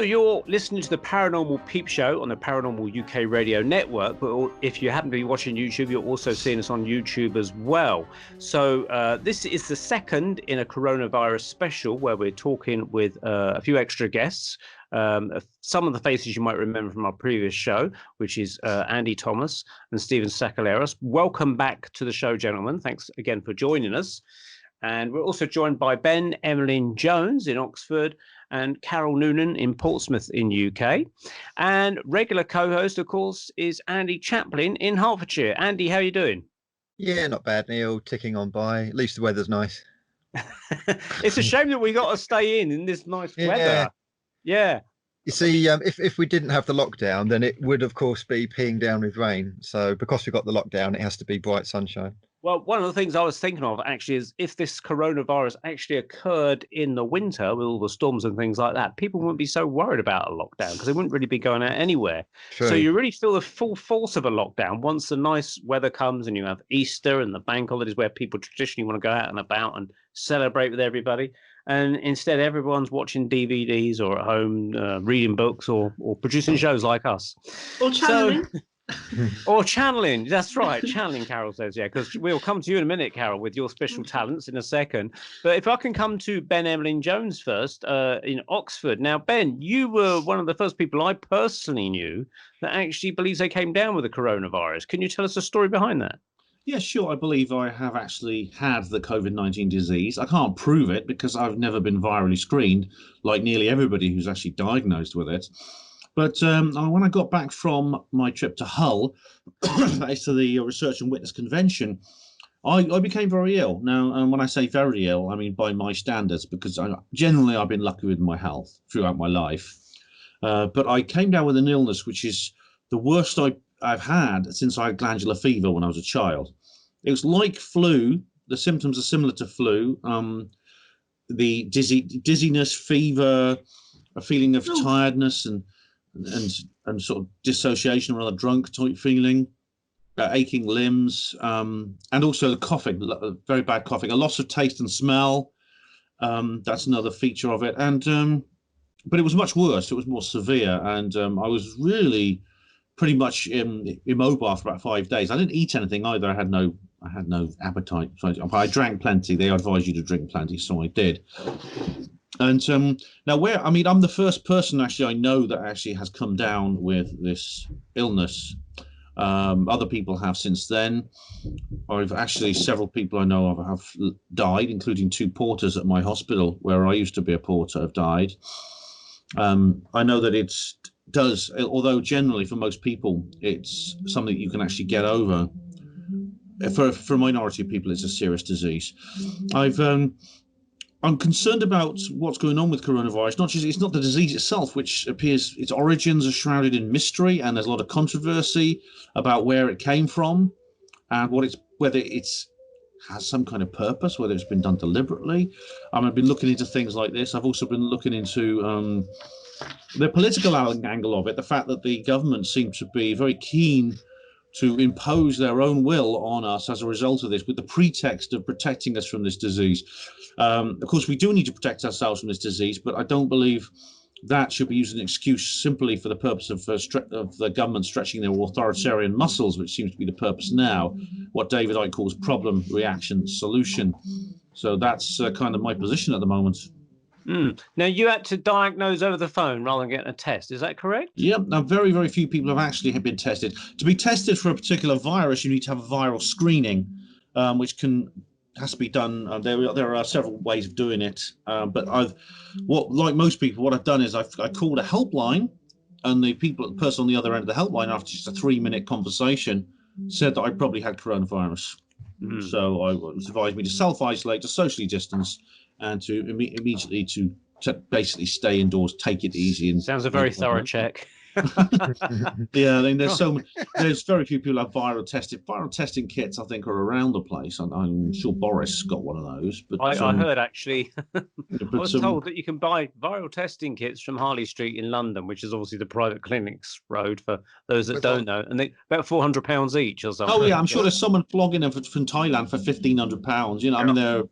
you're listening to the Paranormal Peep Show on the Paranormal UK Radio Network, but if you happen to be watching YouTube, you're also seeing us on YouTube as well. So this is the second in a coronavirus special where we're talking with a few extra guests. Some of the faces you might remember from our previous show, which is Andy Thomas and Stephen Sakellarios. Welcome back to the show, gentlemen. Thanks again for joining us. And we're also joined by Ben Emlyn-Jones in Oxford and Carol Noonan in Portsmouth in UK. And regular co-host, of course, is Andy Chaplin in Hertfordshire. Andy, how are you doing? Yeah, not bad, Neil. Ticking on by. At least the weather's nice. It's a shame that we got to stay in this nice weather. Yeah. You see, if we didn't have the lockdown, then it would, of course, be peeing down with rain. So because we got the lockdown, it has to be bright sunshine. Well, one of the things I was thinking of actually is if this coronavirus actually occurred in the winter with all the storms and things like that, people wouldn't be so worried about a lockdown because they wouldn't really be going out anywhere. True. So you really feel the full force of a lockdown once the nice weather comes and you have Easter and the bank holidays where people traditionally want to go out and about and celebrate with everybody. And instead, everyone's watching DVDs or at home reading books or producing shows like us. Or channeling. Or channeling. That's right. Channeling, Carol says, yeah, because we'll come to you in a minute, Carol, with your special talents in a second. But if I can come to Ben Emlyn-Jones first in Oxford. Now, Ben, you were one of the first people I personally knew that actually believes they came down with the coronavirus. Can you tell us the story behind that? Yeah, sure. I believe I have actually had the COVID-19 disease. I can't prove it because I've never been virally screened like nearly everybody who's actually diagnosed with it. But when I got back from my trip to Hull, that is to the Research and Witness Convention, I became very ill. Now, and when I say very ill, I mean by my standards, because generally I've been lucky with my health throughout my life. But I came down with an illness which is the worst I've had since I had glandular fever when I was a child. It was like flu. The symptoms are similar to flu. The dizziness, fever, a feeling of tiredness and sort of dissociation, rather drunk type feeling, aching limbs, and also the coughing, very bad coughing, a loss of taste and smell. That's another feature of it. And but it was much worse. It was more severe, and I was really pretty much immobile for about 5 days. I didn't eat anything either. I had no appetite. So I drank plenty. They advised you to drink plenty, so I did. And now I'm the first person actually I know that actually has come down with this illness. Other people have since then. Several people I know of have died, including 2 porters at my hospital where I used to be a porter have died. I know that although generally for most people it's something you can actually get over. For a minority of people, it's a serious disease. I'm concerned about what's going on with coronavirus. It's not the disease itself, which appears its origins are shrouded in mystery, and there's a lot of controversy about where it came from and whether it has some kind of purpose, whether it's been done deliberately. I've been looking into things like this. I've also been looking into the political angle of it, the fact that the government seems to be very keen to impose their own will on us as a result of this, with the pretext of protecting us from this disease. Of course, we do need to protect ourselves from this disease, but I don't believe that should be used as an excuse simply for the purpose of the government stretching their authoritarian muscles, which seems to be the purpose now, what David Icke calls problem, reaction, solution. So that's kind of my position at the moment. Now, you had to diagnose over the phone rather than getting a test. Is that correct? Yeah. Now, very, very few people have actually been tested. To be tested for a particular virus, you need to have a viral screening, which has to be done. There are several ways of doing it. But like most people, what I've done is I called a helpline, and the person on the other end of the helpline, after just a 3-minute conversation, said that I probably had coronavirus. So I was advised me to self-isolate, to socially distance, and to immediately to basically stay indoors, take it easy. And sounds a very thorough check. Yeah, I mean, there's very few people have viral tested. Viral testing kits, I think, are around the place. I'm sure Boris got one of those. But I heard actually, I but, was told that you can buy viral testing kits from Harley Street in London, which is obviously the private clinics road for those that don't know, and they about £400 each or something. Oh yeah, I'm sure there's someone flogging them from Thailand for £1,500. You know, I mean,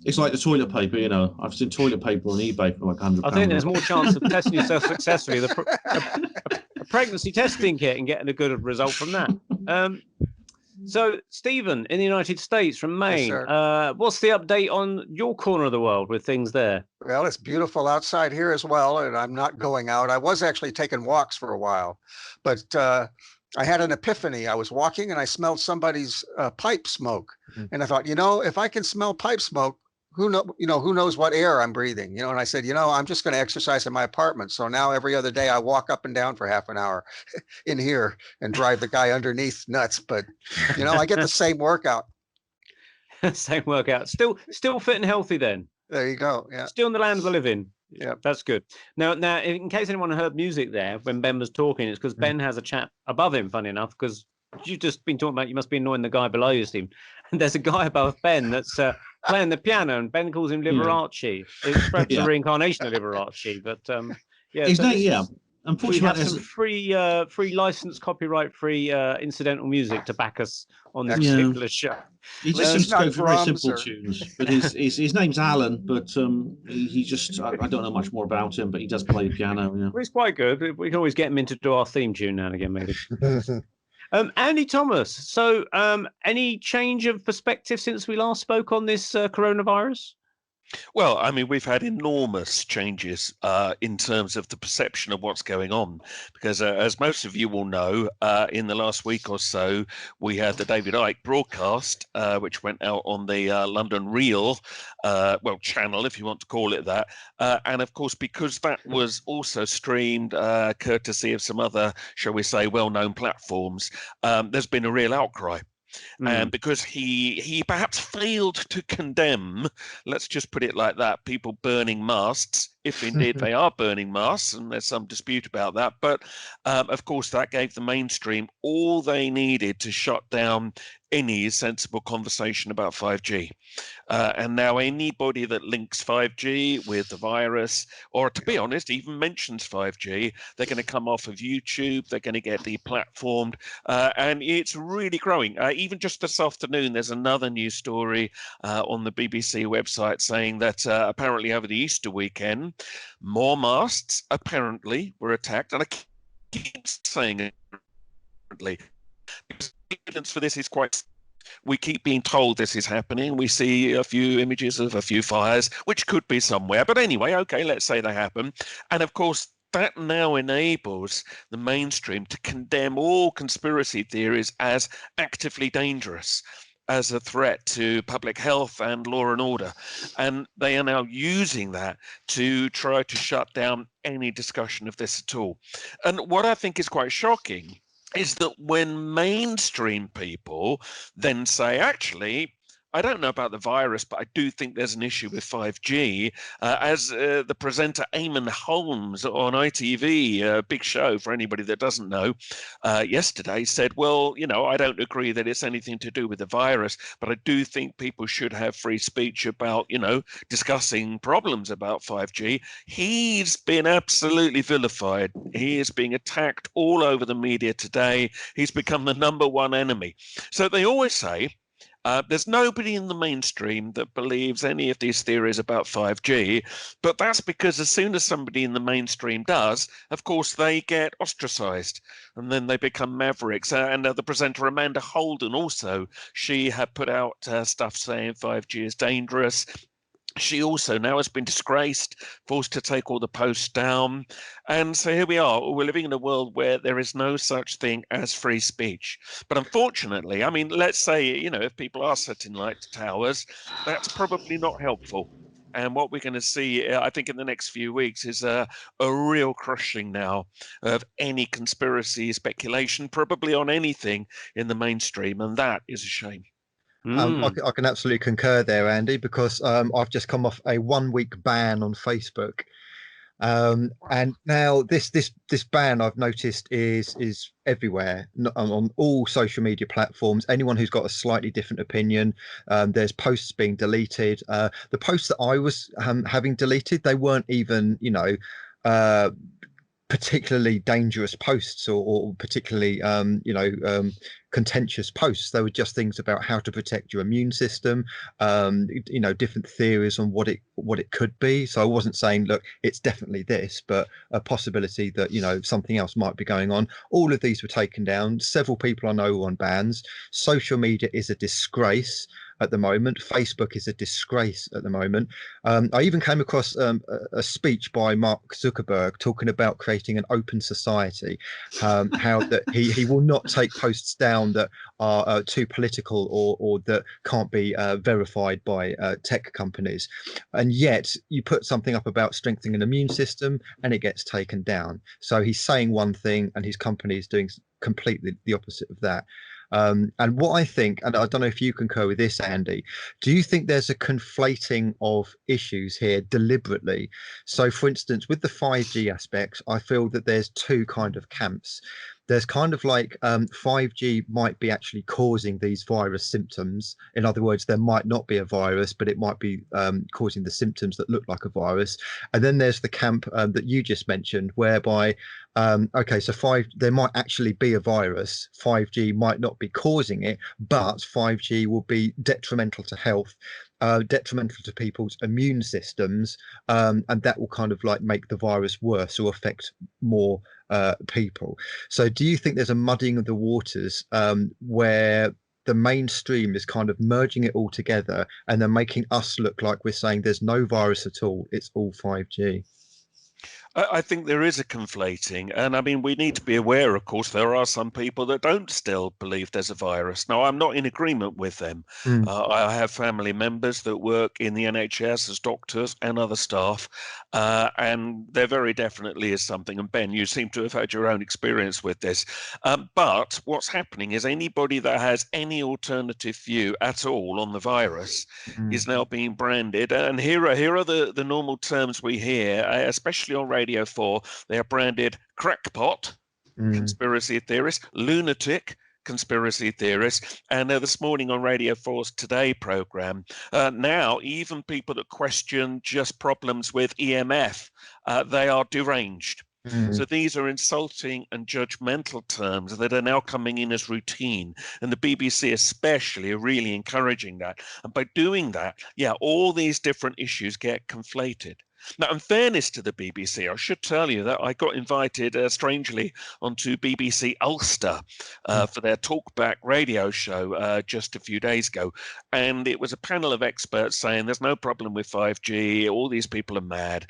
it's like the toilet paper. You know, I've seen toilet paper on eBay for like £100. I think there's more chance of testing yourself successfully a pregnancy testing kit and getting a good result from that. So, Stephen, in the United States, from Maine, what's the update on your corner of the world with things there? Well, it's beautiful outside here as well, and I'm not going out. I was actually taking walks for a while, but I had an epiphany. I was walking and I smelled somebody's pipe smoke, and I thought, if I can smell pipe smoke, who knows what air I'm breathing, and I said, I'm just going to exercise in my apartment. So now every other day I walk up and down for half an hour in here and drive the guy underneath nuts. But, I get the same workout. Same workout. Still fit and healthy then. There you go. Yeah. Still in the land of the living. Yeah. That's good. Now, in case anyone heard music there when Ben was talking, it's because Ben has a chap above him, funny enough, because you've just been talking about you must be annoying the guy below you, Steve. And there's a guy above Ben that's playing the piano, and Ben calls him Liberace. It's perhaps a reincarnation of Liberace, but unfortunately, we have some free licensed, copyright-free incidental music to back us on this particular show. He just seems to go for very simple tunes, but his name's Alan, but he just I don't know much more about him, but he does play the piano. Yeah. Well, he's quite good. We can always get him in to do our theme tune now and again, maybe. Andy Thomas, so any change of perspective since we last spoke on this coronavirus? Well, I mean, we've had enormous changes in terms of the perception of what's going on, because as most of you will know, in the last week or so, we had the David Icke broadcast, which went out on the London Reel, channel, if you want to call it that. And of course, because that was also streamed courtesy of some other, shall we say, well-known platforms, there's been a real outcry. And because he perhaps failed to condemn, let's just put it like that, people burning masts, if indeed they are burning masts, and there's some dispute about that. But of course, that gave the mainstream all they needed to shut down any sensible conversation about 5G. And now anybody that links 5G with the virus, or to be honest, even mentions 5G, they're going to come off of YouTube, they're going to get deplatformed, and it's really growing. Even just this afternoon, there's another news story on the BBC website saying that apparently over the Easter weekend, more masts apparently were attacked. And I keep saying it apparently, because the evidence for this is quite... We keep being told this is happening. We see a few images of a few fires, which could be somewhere. But anyway, okay, let's say they happen. And of course, that now enables the mainstream to condemn all conspiracy theories as actively dangerous, as a threat to public health and law and order. And they are now using that to try to shut down any discussion of this at all. And what I think is quite shocking is that when mainstream people then say, actually, I don't know about the virus, but I do think there's an issue with 5G. As the presenter Eamon Holmes on ITV, a big show for anybody that doesn't know, yesterday said, well, I don't agree that it's anything to do with the virus, but I do think people should have free speech about, discussing problems about 5G. He's been absolutely vilified. He is being attacked all over the media today. He's become the #1 enemy. So they always say, there's nobody in the mainstream that believes any of these theories about 5G, but that's because as soon as somebody in the mainstream does, of course, they get ostracized and then they become mavericks. And the presenter Amanda Holden also, she had put out stuff saying 5G is dangerous. She also now has been disgraced, forced to take all the posts down. And so here we are. We're living in a world where there is no such thing as free speech. But unfortunately, I mean, let's say, if people are sitting like towers, that's probably not helpful. And what we're going to see, I think, in the next few weeks is a real crushing now of any conspiracy speculation, probably on anything in the mainstream. And that is a shame. I can absolutely concur there, Andy, because I've just come off a 1-week ban on Facebook. And now this ban I've noticed is everywhere, on all social media platforms. Anyone who's got a slightly different opinion, there's posts being deleted. The posts that I was having deleted, they weren't even, particularly dangerous posts or particularly contentious posts. They were just things about how to protect your immune system, different theories on what it could be. So I wasn't saying, look, it's definitely this, but a possibility that something else might be going on. All of these were taken down. Several people I know were on bans. Social media is a disgrace at the moment. Facebook is a disgrace at the moment. I even came across a speech by Mark Zuckerberg talking about creating an open society, how that he will not take posts down that are too political or that can't be verified by tech companies. And yet you put something up about strengthening an immune system and it gets taken down. So he's saying one thing and his company is doing completely the opposite of that. And what I think, and I don't know if you concur with this, Andy, do you think there's a conflating of issues here deliberately? So, for instance, with the 5G aspects, I feel that there's two kind of camps. There's kind of like 5G might be actually causing these virus symptoms. In other words, there might not be a virus, but it might be causing the symptoms that look like a virus. And then there's the camp that you just mentioned, whereby there might actually be a virus. 5G might not be causing it, but 5G will be detrimental to health, detrimental to people's immune systems, and that will kind of like make the virus worse or affect more people. So do you think there's a muddying of the waters where the mainstream is kind of merging it all together and then making us look like we're saying there's no virus at all, it's all 5G? I think there is a conflating, and I mean, we need to be aware, of course, there are some people that don't still believe there's a virus. Now, I'm not in agreement with them. I have family members that work in the NHS as doctors and other staff, and there very definitely is something. And Ben, you seem to have had your own experience with this. But what's happening is anybody that has any alternative view at all on the virus is now being branded. And here are the normal terms we hear, especially on Radio 4. They are branded crackpot, conspiracy theorist, lunatic, conspiracy theorists. And this morning on Radio 4's Today program, now even people that question just problems with EMF, they are deranged. So these are insulting and judgmental terms that are now coming in as routine. And the BBC especially are really encouraging that. And by doing that, all these different issues get conflated. Now, in fairness to the BBC, I should tell you that I got invited, strangely, onto BBC Ulster for their Talkback radio show just a few days ago. And it was a panel of experts saying there's no problem with 5G, all these people are mad.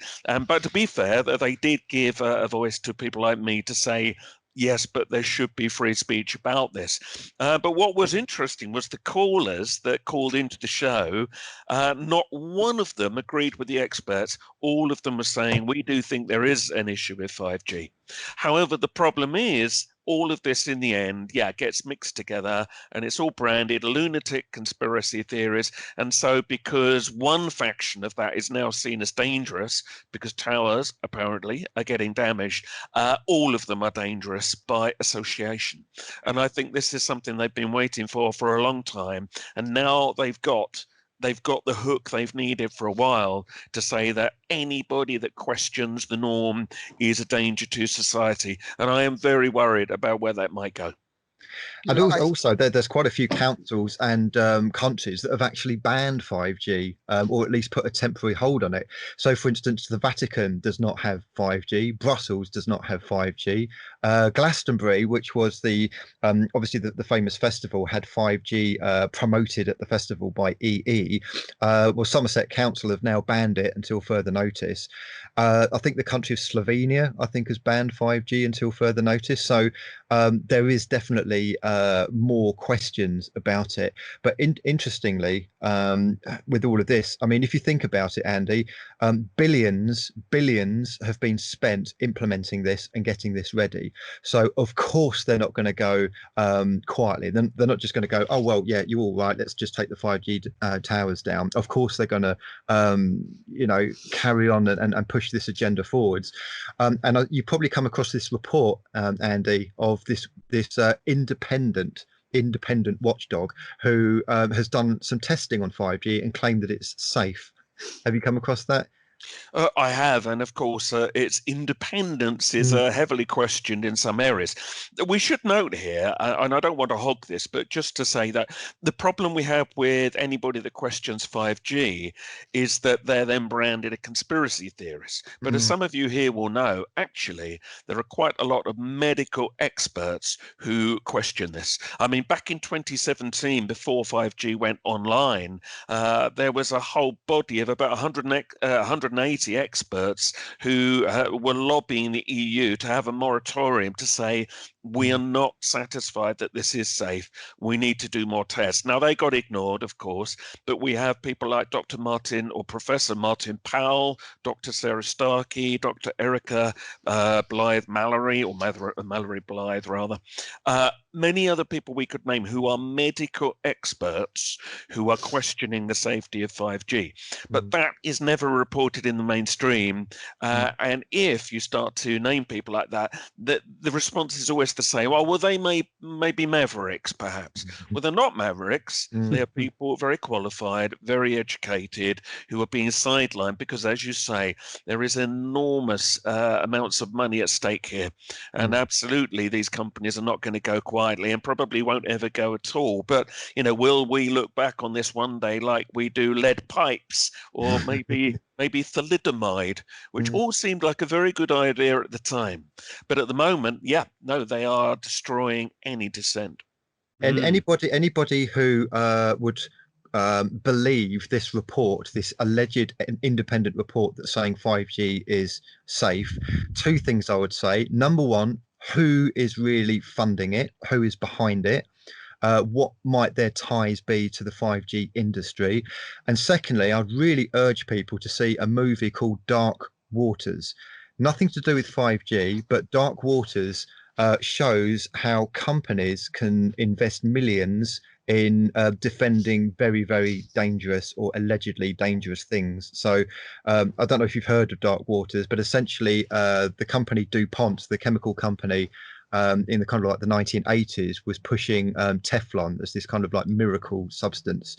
But to be fair, they did give a voice to people like me to say, yes, but there should be free speech about this. But what was interesting was the callers that called into the show, not one of them agreed with the experts. All of them were saying, we do think there is an issue with 5G. However, the problem is all of this in the end, gets mixed together and it's all branded lunatic conspiracy theories. And so because one faction of that is now seen as dangerous because towers apparently are getting damaged, all of them are dangerous by association. And I think this is something they've been waiting for a long time. And now they've got the hook they've needed for a while to say that anybody that questions the norm is a danger to society. And I am very worried about where that might go. And also there's quite a few councils and countries that have actually banned 5G, or at least put a temporary hold on it. So, for instance, the Vatican does not have 5G. Brussels does not have 5G. Glastonbury, which was obviously the famous festival, had 5G promoted at the festival by EE. Well, Somerset Council have now banned it until further notice. I think the country of Slovenia, has banned 5G until further notice. So there is definitely definitely more questions about it. But interestingly, with all of this, I mean, if you think about it, Andy, billions have been spent implementing this and getting this ready. So of course they're not going to go quietly. They're not just going to go, oh well, yeah, you're all right, let's just take the 5G towers down. Of course they're going to carry on and push this agenda forwards. And you probably come across this report, Andy, of this independent watchdog who has done some testing on 5G and claimed that it's safe. Have you come across that? I have, and of course, its independence is heavily questioned in some areas. We should note here, and I don't want to hog this, but just to say that the problem we have with anybody that questions 5G is that they're then branded a conspiracy theorist. But as some of you here will know, actually, there are quite a lot of medical experts who question this. I mean, back in 2017, before 5G went online, there was a whole body of about 180 experts who were lobbying the EU to have a moratorium to say, we are not satisfied that this is safe. We need to do more tests. Now, they got ignored, of course, but we have people like Dr. Martin or Professor Martin Powell, Dr. Sarah Starkey, Dr. Erica Blythe Mallory, or Mallory Blythe, rather. Many other people we could name who are medical experts who are questioning the safety of 5G. But that is never reported in the mainstream. And if you start to name people like that, the response is always the same. Well, they may be mavericks, perhaps. Well, they're not mavericks. They are people very qualified, very educated, who are being sidelined because, as you say, there is enormous amounts of money at stake here. And absolutely, these companies are not going to go quietly and probably won't ever go at all. But, will we look back on this one day like we do lead pipes or maybe thalidomide, which all seemed like a very good idea at the time. But at the moment, they are destroying any dissent. And anybody who would believe this report, this alleged independent report that's saying 5G is safe, two things I would say. Number one, who is really funding it? Who is behind it? What might their ties be to the 5G industry? And secondly, I'd really urge people to see a movie called Dark Waters. Nothing to do with 5G, but Dark Waters shows how companies can invest millions in defending very, very dangerous or allegedly dangerous things. So I don't know if you've heard of Dark Waters, but essentially the company DuPont, the chemical company, in the kind of like the 1980s, was pushing Teflon as this kind of like miracle substance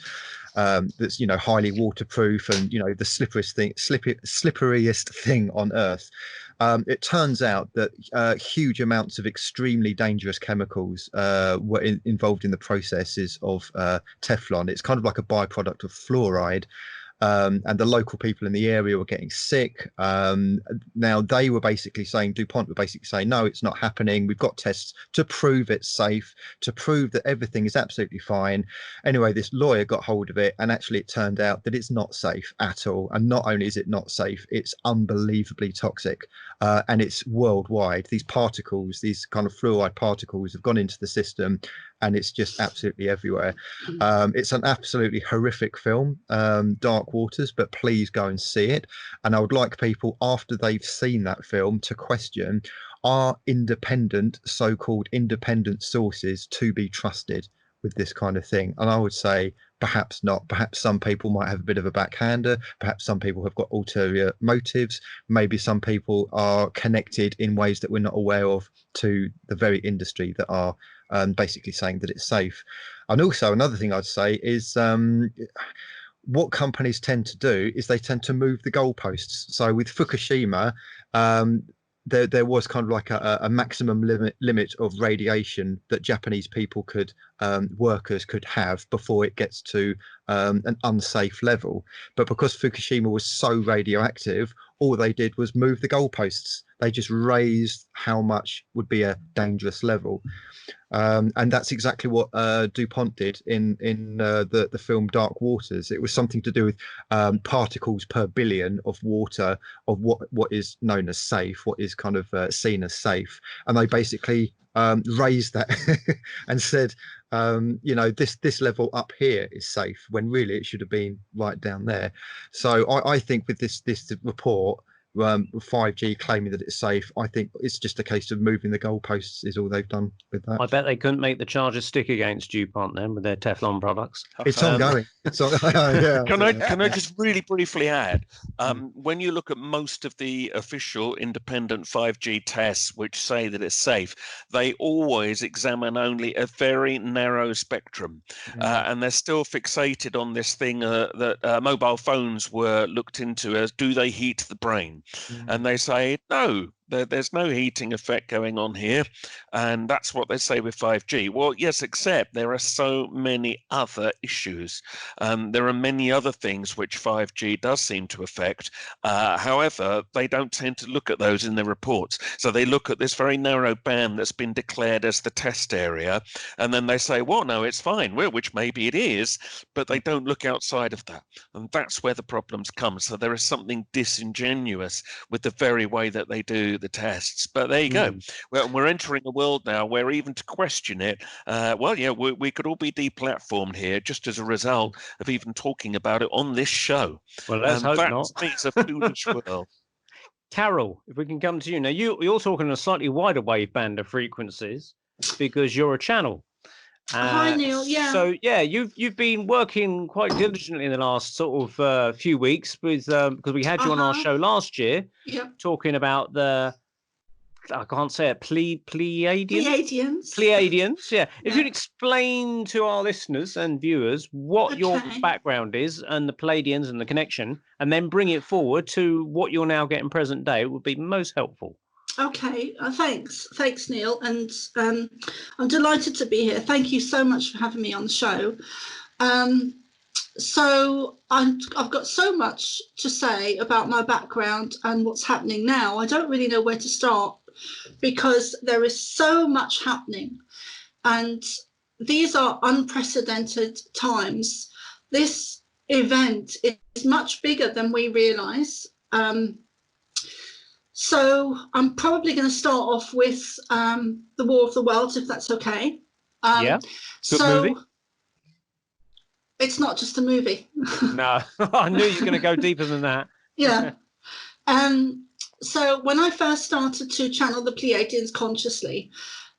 that's highly waterproof and the slipperiest thing on earth. It turns out that huge amounts of extremely dangerous chemicals were involved in the processes of Teflon. It's kind of like a byproduct of fluoride. And the local people in the area were getting sick. Now they were basically saying, DuPont were basically saying, no, it's not happening. We've got tests to prove it's safe, to prove that everything is absolutely fine. Anyway, this lawyer got hold of it, and actually it turned out that it's not safe at all. And not only is it not safe, it's unbelievably toxic, and it's worldwide. These particles, these kind of fluoride particles, have gone into the system, and it's just absolutely everywhere. It's an absolutely horrific film, Dark Waters, but please go and see it. And I would like people, after they've seen that film, to question, are independent, so-called independent sources to be trusted with this kind of thing? And I would say perhaps not. Perhaps some people might have a bit of a backhander. Perhaps some people have got ulterior motives. Maybe some people are connected in ways that we're not aware of to the very industry that are basically saying that it's safe. And also another thing I'd say is what companies tend to do is they tend to move the goalposts. So with Fukushima, there was kind of like a maximum limit of radiation that Japanese people could, workers could have before it gets to an unsafe level. But because Fukushima was so radioactive, all they did was move the goalposts. They just raised how much would be a dangerous level. And that's exactly what DuPont did in the film Dark Waters. It was something to do with particles per billion of water of what is known as safe, what is kind of seen as safe. And they basically raised that and said, you know, this level up here is safe, when really it should have been right down there. So I think with this report, 5G claiming that it's safe, I think it's just a case of moving the goalposts is all they've done with that. I bet they couldn't make the charges stick against DuPont then with their Teflon products. It's ongoing. Yeah. Can I just really briefly add, when you look at most of the official independent 5G tests which say that it's safe, they always examine only a very narrow spectrum, and they're still fixated on this thing that mobile phones were looked into as, do they heat the brain? And they say no, there's no heating effect going on here, and that's what they say with 5G. Well, yes, except there are so many other issues. There are many other things which 5G does seem to affect. However, they don't tend to look at those in their reports. So they look at this very narrow band that's been declared as the test area, and then they say, well, no, it's fine, well, which maybe it is, but they don't look outside of that. And that's where the problems come. So there is something disingenuous with the very way that they do the tests. But there you go. We're entering a world now where even to question it, well, yeah, we could all be deplatformed here just as a result of even talking about it on this show. Well, let's hope not. It's a foolish world. Carol, if we can come to you now, you're talking a slightly wider wave band of frequencies because you're a channel. Hi, Neil. Yeah. So yeah, you've been working quite diligently in the last sort of few weeks with because we had you on our show last year, talking about the, I can't say it, Pleiadians. Yeah. If you'd explain to our listeners and viewers what your background is and the Pleiadians and the connection, and then bring it forward to what you're now getting present day, it would be most helpful. Okay, thanks, Neil, and I'm delighted to be here. Thank you so much for having me on the show. So I've got so much to say about my background and what's happening now. I don't really know where to start because there is so much happening, and these are unprecedented times. This event is much bigger than we realise. So I'm probably going to start off with the War of the Worlds, if that's okay. Yeah. Good movie. It's not just a movie. No, I knew you were going to go deeper than that. Yeah. So when I first started to channel the Pleiadians consciously,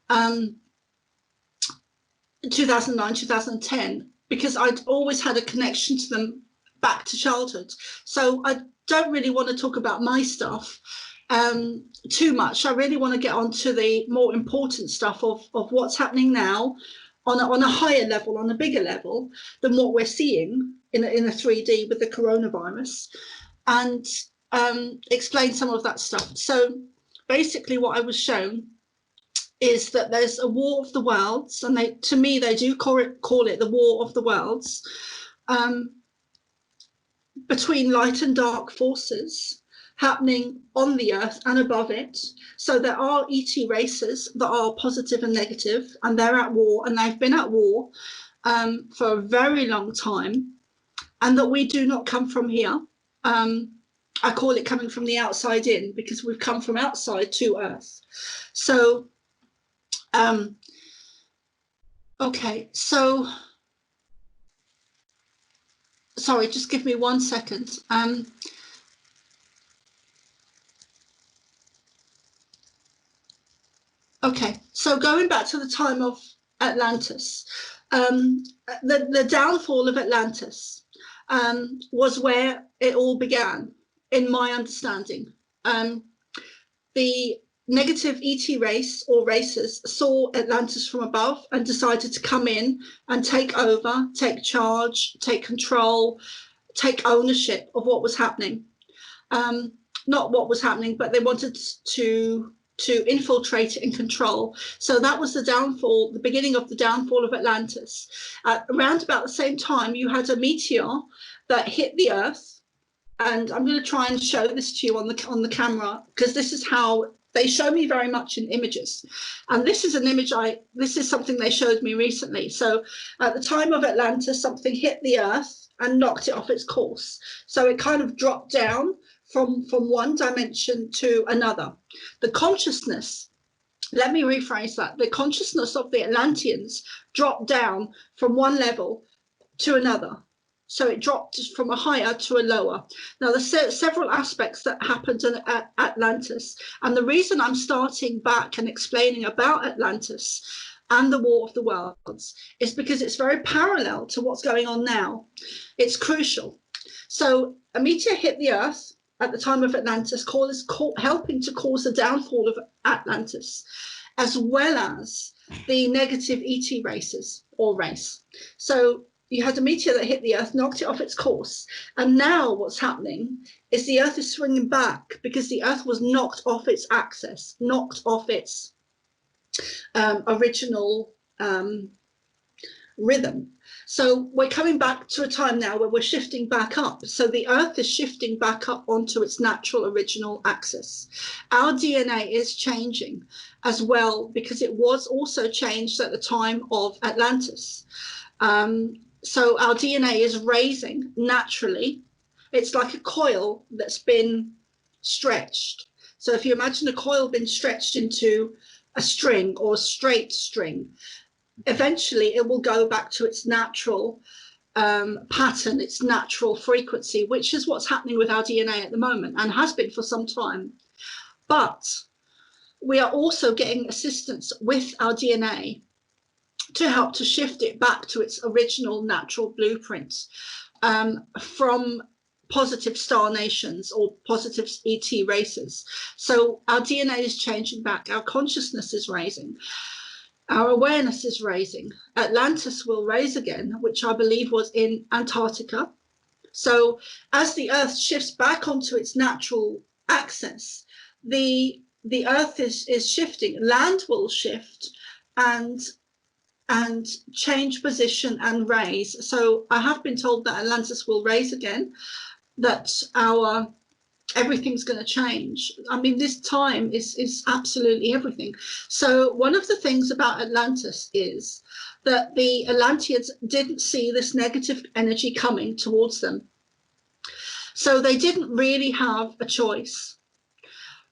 2009, 2010, because I'd always had a connection to them back to childhood. So I don't really want to talk about my stuff too much. I really want to get on to the more important stuff of what's happening now on a higher level, on a bigger level than what we're seeing in a 3D with the coronavirus, and explain some of that stuff. So basically what I was shown is that there's a war of the worlds, and to me they do call it the war of the worlds, between light and dark forces happening on the earth and above it. So there are ET races that are positive and negative, and they're at war, and they've been at war for a very long time, and that we do not come from here. I call it coming from the outside in, because we've come from outside to earth. So okay, so sorry, just give me 1 second. Okay, so going back to the time of Atlantis, the downfall of Atlantis was where it all began, in my understanding. The negative ET race or races saw Atlantis from above and decided to come in and take over, take charge, take control, take ownership of what was happening. Not what was happening, but they wanted to infiltrate it and control. So that was the downfall, the beginning of the downfall of Atlantis. Around about the same time, you had a meteor that hit the Earth, and I'm going to try and show this to you on the camera, because this is how they show me very much in images. And this is an image this is something they showed me recently. So at the time of Atlantis, something hit the Earth and knocked it off its course. So it kind of dropped down from one dimension to another. The consciousness let me rephrase that. The consciousness of the Atlanteans dropped down from one level to another. So it dropped from a higher to a lower. Now, there's several aspects that happened at Atlantis. And the reason I'm starting back and explaining about Atlantis and the War of the Worlds is because it's very parallel to what's going on now. It's crucial. So a meteor hit the Earth at the time of Atlantis, helping to cause the downfall of Atlantis, as well as the negative ET races or race. So you had a meteor that hit the Earth, knocked it off its course. And now what's happening is the Earth is swinging back because the Earth was knocked off its axis, knocked off its original rhythm. So we're coming back to a time now where we're shifting back up. So the Earth is shifting back up onto its natural original axis. Our DNA is changing as well because it was also changed at the time of Atlantis. So our DNA is raising naturally. It's like a coil that's been stretched. So if you imagine a coil being stretched into a string or a straight string, eventually it will go back to its natural pattern, its natural frequency, which is what's happening with our DNA at the moment and has been for some time. But we are also getting assistance with our DNA to help to shift it back to its original natural blueprint from positive star nations or positive ET races. So our DNA is changing back, our consciousness is raising, our awareness is raising. Atlantis will raise again, which I believe was in Antarctica. So as the Earth shifts back onto its natural axis, the Earth is shifting, land will shift and change position and raise. So I have been told that Atlantis will raise again, that everything's going to change. I mean, this time is absolutely everything. So one of the things about Atlantis is that the Atlanteans didn't see this negative energy coming towards them. So they didn't really have a choice.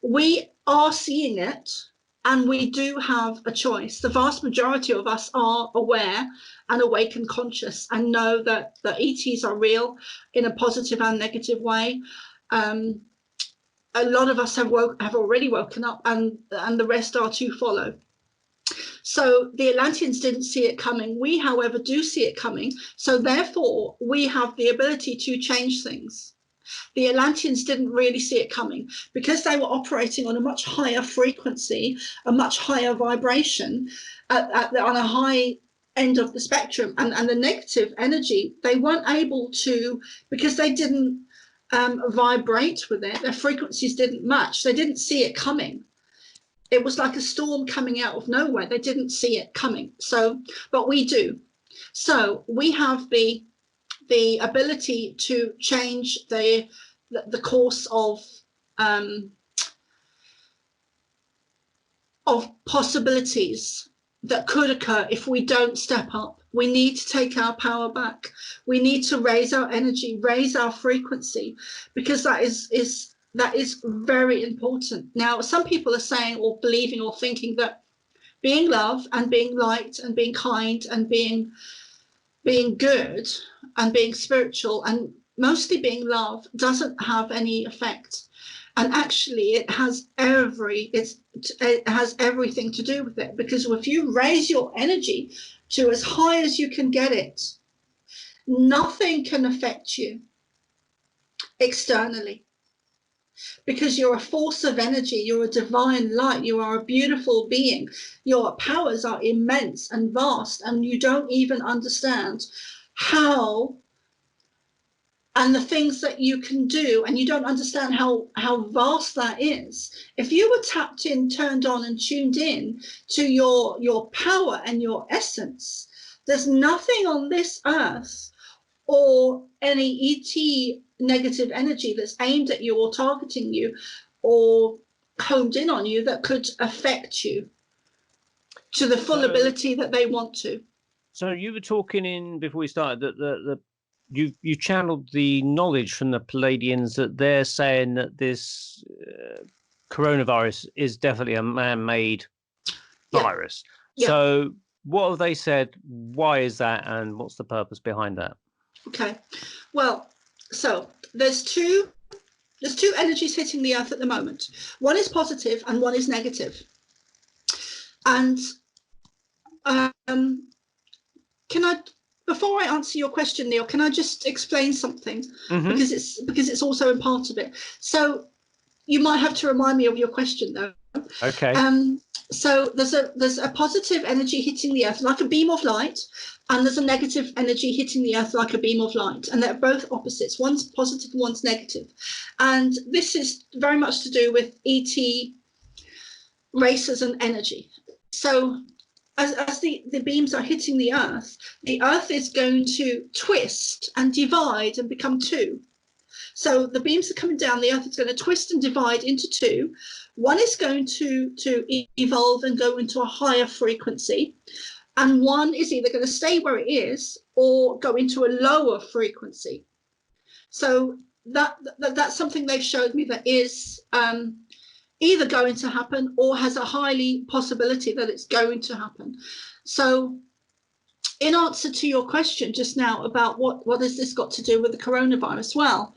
We are seeing it, and we do have a choice. The vast majority of us are aware and awake and conscious and know that the ETs are real in a positive and negative way. A lot of us have already woken up, and the rest are to follow. So the Atlanteans didn't see it coming. We, however, do see it coming. So therefore, we have the ability to change things. The Atlanteans didn't really see it coming because they were operating on a much higher frequency, a much higher vibration on a high end of the spectrum. And the negative energy, they weren't able to, because they didn't vibrate with it, their frequencies didn't match. They didn't see it coming. It was like a storm coming out of nowhere. They didn't see it coming. So, but we do. So we have the ability to change the course of possibilities that could occur if we don't step up. We need to take our power back. We need to raise our energy, raise our frequency, because that is very important. Now, some people are saying or believing or thinking that being loved and being liked and being kind and being good and being spiritual and mostly being loved doesn't have any effect. And actually it has everything to do with it, because if you raise your energy to as high as you can get it, nothing can affect you externally, because you're a force of energy, you're a divine light, you are a beautiful being. Your powers are immense and vast, and you don't even understand how, and the things that you can do, and you don't understand how vast that is. If you were tapped in, turned on and tuned in to your power and your essence, there's nothing on this earth or any ET negative energy that's aimed at you or targeting you or honed in on you that could affect you to the full ability that they want to. So you were talking in before we started that you channeled the knowledge from the Pleiadians that they're saying that this coronavirus is definitely a man-made virus. Yeah. So what have they said? Why is that, and what's the purpose behind that? Okay. Well, so there's two energies hitting the Earth at the moment. One is positive and one is negative. And can I, before I answer your question, Neil, can I just explain something? Because it's also in part of it. So you might have to remind me of your question, though. Okay. So there's a positive energy hitting the Earth like a beam of light, and there's a negative energy hitting the Earth like a beam of light, and they're both opposites. One's positive, one's negative. And this is very much to do with ET races and energy. So as the beams are hitting the Earth is going to twist and divide and become two. So the beams are coming down, the Earth is going to twist and divide into two. One is going to evolve and go into a higher frequency, and one is either going to stay where it is or go into a lower frequency. So that's something they've showed me that is either going to happen or has a highly possibility that it's going to happen. So in answer to your question just now about what has this got to do with the coronavirus? Well,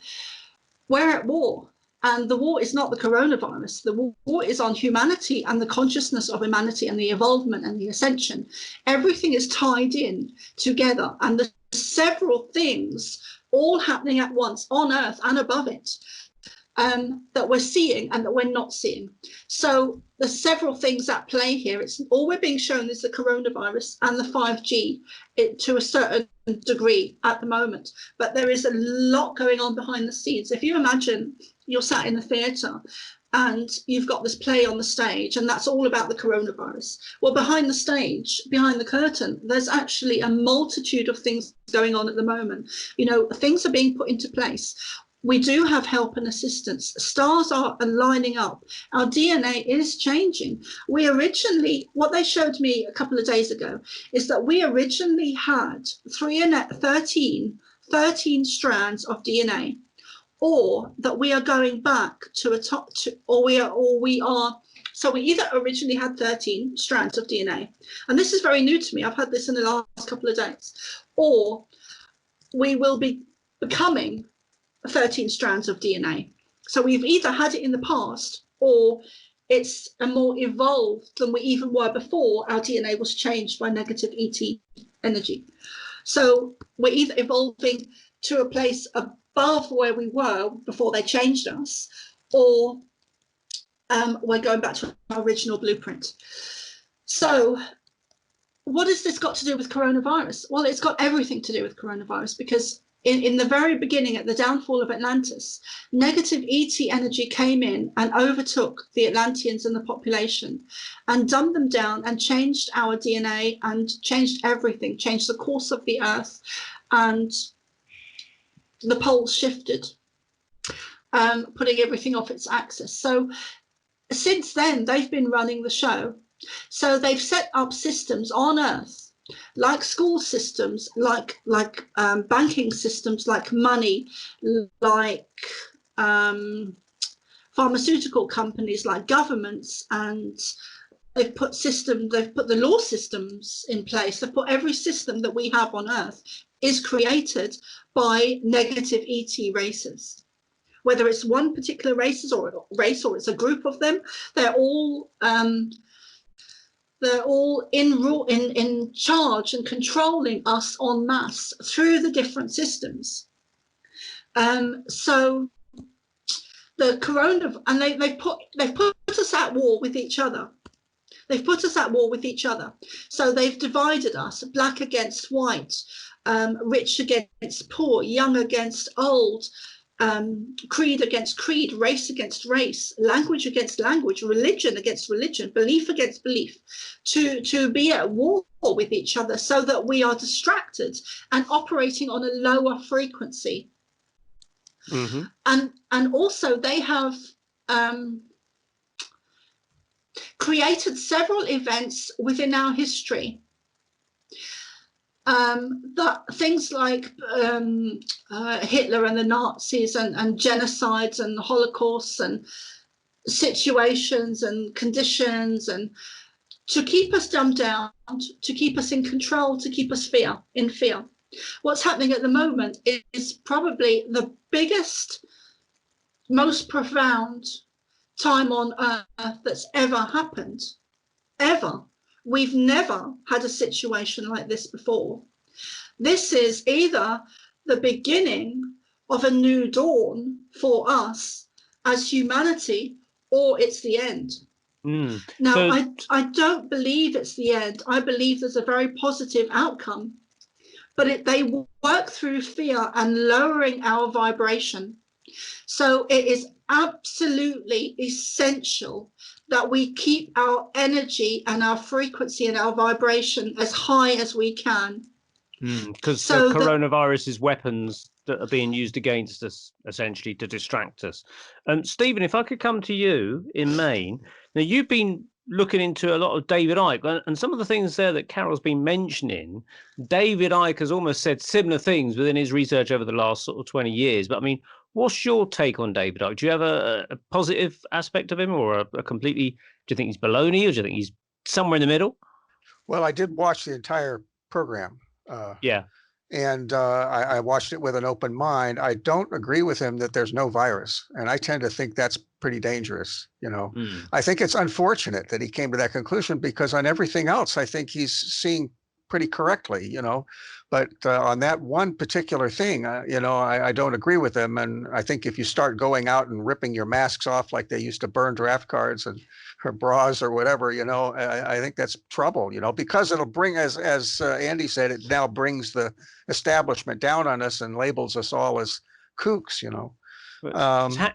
we're at war, and the war is not the coronavirus. The war is on humanity and the consciousness of humanity and the evolvement and the ascension. Everything is tied in together, and there's several things all happening at once on Earth and above it that we're seeing and that we're not seeing. So there's several things at play here. It's all we're being shown is the coronavirus and the 5G to a certain degree at the moment, but there is a lot going on behind the scenes. If you imagine you're sat in the theatre and you've got this play on the stage, and that's all about the coronavirus. Well, behind the stage, behind the curtain, there's actually a multitude of things going on at the moment. You know, things are being put into place. We do have help and assistance. Stars are lining up. Our DNA is changing. We originally, what they showed me a couple of days ago, is that we originally had 13 strands of DNA, or that we are going back to a top, so we either originally had 13 strands of DNA, and this is very new to me. I've had this in the last couple of days, or we will be becoming 13 strands of DNA. So we've either had it in the past, or it's a more evolved than we even were before our DNA was changed by negative ET energy. So we're either evolving to a place above where we were before they changed us, or we're going back to our original blueprint. So what has this got to do with coronavirus? Well, it's got everything to do with coronavirus, because in the very beginning, at the downfall of Atlantis, negative ET energy came in and overtook the Atlanteans and the population and dumbed them down and changed our DNA and changed everything, changed the course of the Earth, and the poles shifted, putting everything off its axis. So since then, they've been running the show. So they've set up systems on Earth, like school systems, like banking systems, like money, like pharmaceutical companies, like governments, and they've put the law systems in place. They've put every system that we have on Earth is created by negative ET races. Whether it's one particular race or it's a group of them, they're all in charge and controlling us en masse through the different systems. So the coronavirus, and they've put us at war with each other. They've put us at war with each other. So they've divided us: black against white, rich against poor, young against old, creed against creed, race against race, language against language, religion against religion, belief against belief, to be at war with each other, so that we are distracted and operating on a lower frequency. Mm-hmm. And also they have created several events within our history. That things like Hitler and the Nazis and genocides and holocausts and situations and conditions and to keep us dumbed down, to keep us in control, to keep us in fear. What's happening at the moment is probably the biggest, most profound time on earth that's ever happened, ever. We've never had a situation like this before. This is either the beginning of a new dawn for us as humanity, or it's the end. Now, so I don't believe it's the end. I believe there's a very positive outcome, but they work through fear and lowering our vibration. So it is absolutely essential that we keep our energy and our frequency and our vibration as high as we can. Because the coronavirus is weapons that are being used against us, essentially, to distract us. Stephen, if I could come to you in Maine. Now, you've been looking into a lot of David Icke, and some of the things there that Carol's been mentioning, David Icke has almost said similar things within his research over the last sort of 20 years. But, I mean, what's your take on David Icke? Do you have a positive aspect of him, or a completely, do you think he's baloney, or do you think he's somewhere in the middle? Well, I did watch the entire program. And I watched it with an open mind. I don't agree with him that there's no virus. And I tend to think that's pretty dangerous. I think it's unfortunate that he came to that conclusion, because on everything else, I think he's seeing pretty correctly, but on that one particular thing, I don't agree with him. And I think if you start going out and ripping your masks off like they used to burn draft cards or bras or whatever, I think that's trouble, because it'll bring, as Andy said, it now brings the establishment down on us and labels us all as kooks,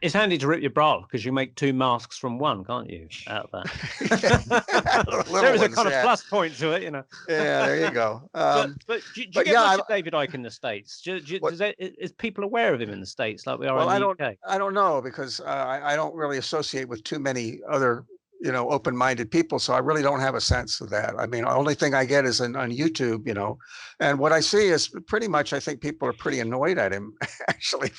It's handy to rip your bra off, because you make 2 masks from one, can't you? Out of that, there is a kind of plus point to it, Yeah, there you go. But do you get much of David Icke in the States? Is people aware of him in the States like we are in the UK? I don't know, because I don't really associate with too many other open-minded people. So I really don't have a sense of that. I mean, the only thing I get is on YouTube, and what I see is pretty much, I think people are pretty annoyed at him. Actually,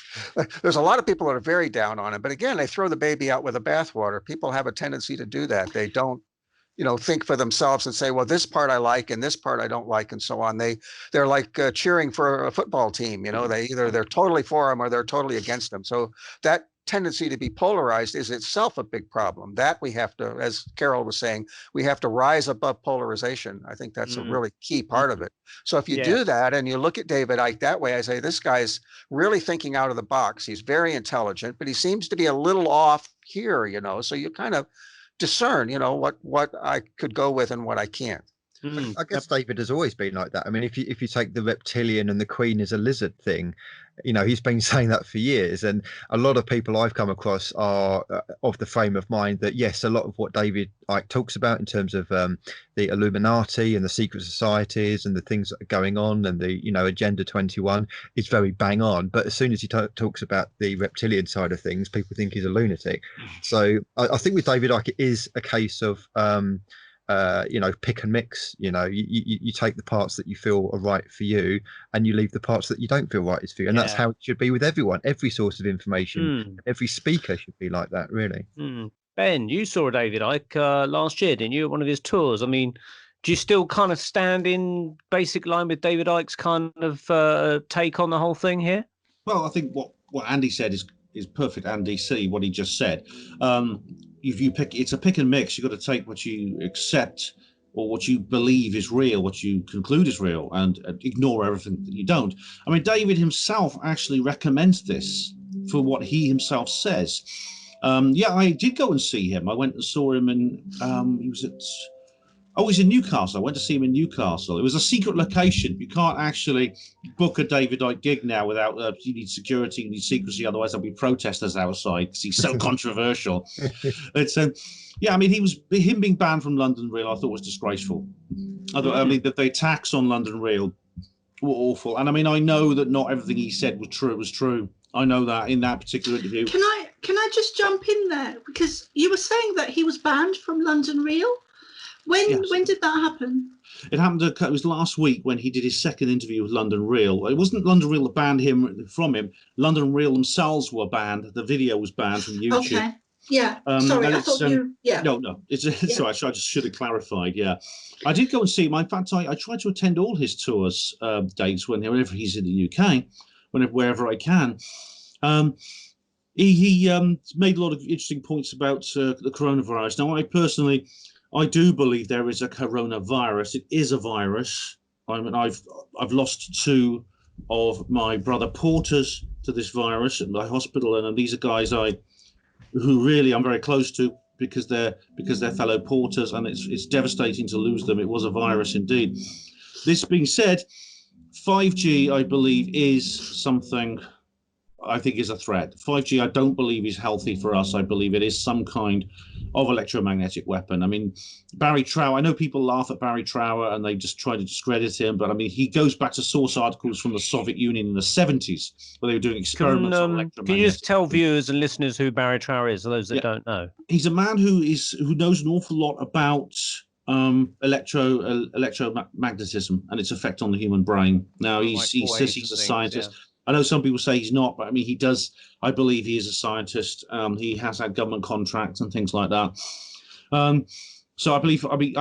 there's a lot of people that are very down on him, but again, they throw the baby out with the bathwater. People have a tendency to do that. They don't, think for themselves and say, well, this part I like and this part I don't like, and so on. They're like cheering for a football team. They're totally for them or they're totally against them. So that tendency to be polarized is itself a big problem. That we have to, as Carol was saying, we have to rise above polarization. I think that's a really key part of it. So if you do that and you look at David Icke that way, I say this guy's really thinking out of the box. He's very intelligent, but he seems to be a little off here, so you kind of discern, what I could go with and what I can't. I guess David has always been like that. I mean, if you take the reptilian and the queen is a lizard thing, he's been saying that for years. And a lot of people I've come across are of the frame of mind that, yes, a lot of what David Icke talks about in terms of the Illuminati and the secret societies and the things that are going on and the, Agenda 21 is very bang on. But as soon as he talks about the reptilian side of things, people think he's a lunatic. So I think with David Icke, it is a case of pick and mix. You take the parts that you feel are right for you and you leave the parts that you don't feel right is for you, and that's how it should be with everyone. Every source of information, every speaker should be like that, really. Ben, you saw David Icke last year, didn't you, at one of his tours? I mean, do you still kind of stand in basic line with David Icke's kind of take on the whole thing here? Well, I think what Andy said is perfect. Andy C, what he just said. If you pick, it's a pick and mix. You've got to take what you accept or what you believe is real, what you conclude is real, and ignore everything that you don't. I mean, David himself actually recommends this for what he himself says. I did go and see him. I went and saw him, and he's in Newcastle. I went to see him in Newcastle. It was a secret location. You can't actually book a David Icke gig now without, you need security, you need secrecy, otherwise there'll be protesters outside because he's so controversial. It's him being banned from London Real, I thought was disgraceful. I mean, the attacks on London Real were awful. And I mean, I know that not everything he said was true. I know that in that particular interview. Can I just jump in there? Because you were saying that he was banned from London Real. When did that happen? It happened. It was last week when he did his second interview with London Real. It wasn't London Real that banned him from him. London Real themselves were banned. The video was banned from YouTube. Yeah. Sorry, and I thought you. Yeah. No, it's sorry. I just should have clarified. Yeah, I did go and see him. In fact, I tried to attend all his tours dates whenever he's in the UK, wherever I can. He made a lot of interesting points about the coronavirus. Now, I do believe there is a coronavirus. It is a virus. I mean, I've lost 2 of my brother porters to this virus at my hospital, and these are guys who really I'm very close to because they're fellow porters, and it's devastating to lose them. It was a virus indeed. This being said, 5G, I believe, is something I think is a threat. 5G, I don't believe is healthy for us. I believe it is some kind of electromagnetic weapon. I mean, Barry Trower, I know people laugh at Barry Trower and they just try to discredit him, but I mean, he goes back to source articles from the Soviet Union in the 70s where they were doing experiments on electromagnetic. Can you just tell viewers and listeners who Barry Trower is, for those that don't know? He's a man who knows an awful lot about electromagnetism and its effect on the human brain. Now, he says he's a scientist. Yeah. I know some people say he's not, but I mean, he does. I believe he is a scientist. He has had government contracts and things like that. So I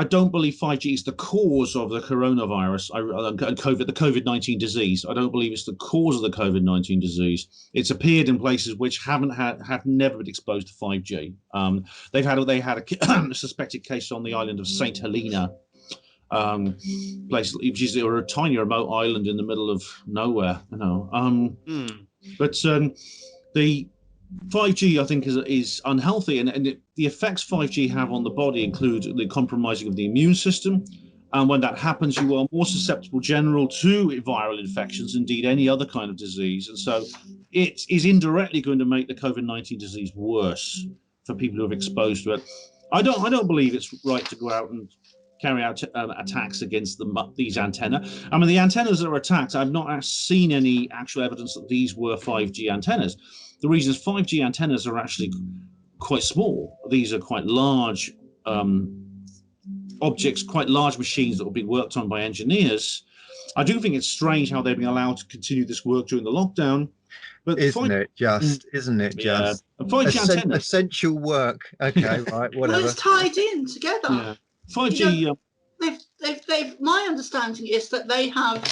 don't believe 5G is the cause of the coronavirus and the COVID-19 disease. I don't believe it's the cause of the COVID-19 disease. It's appeared in places which have never been exposed to 5G. They had a suspected case on the island of St. Helena. Place which is a tiny remote island in the middle of nowhere, you know. But the 5G, I think, is unhealthy, and the effects 5G have on the body include the compromising of the immune system, and when that happens, you are more susceptible general to viral infections, indeed any other kind of disease, and so it is indirectly going to make the COVID-19 disease worse for people who are exposed to it. I don't believe it's right to go out and carry out attacks against these antennae. I mean, the antennas that are attacked, I've not seen any actual evidence that these were 5G antennas. The reason is 5G antennas are actually quite small. These are quite large objects, quite large machines that were being worked on by engineers. I do think it's strange how they've been allowed to continue this work during the lockdown. But isn't it just 5G antennas, essential work. Okay, right, whatever. Well, it's tied in together. Yeah. 5G. You know, they've. My understanding is that they have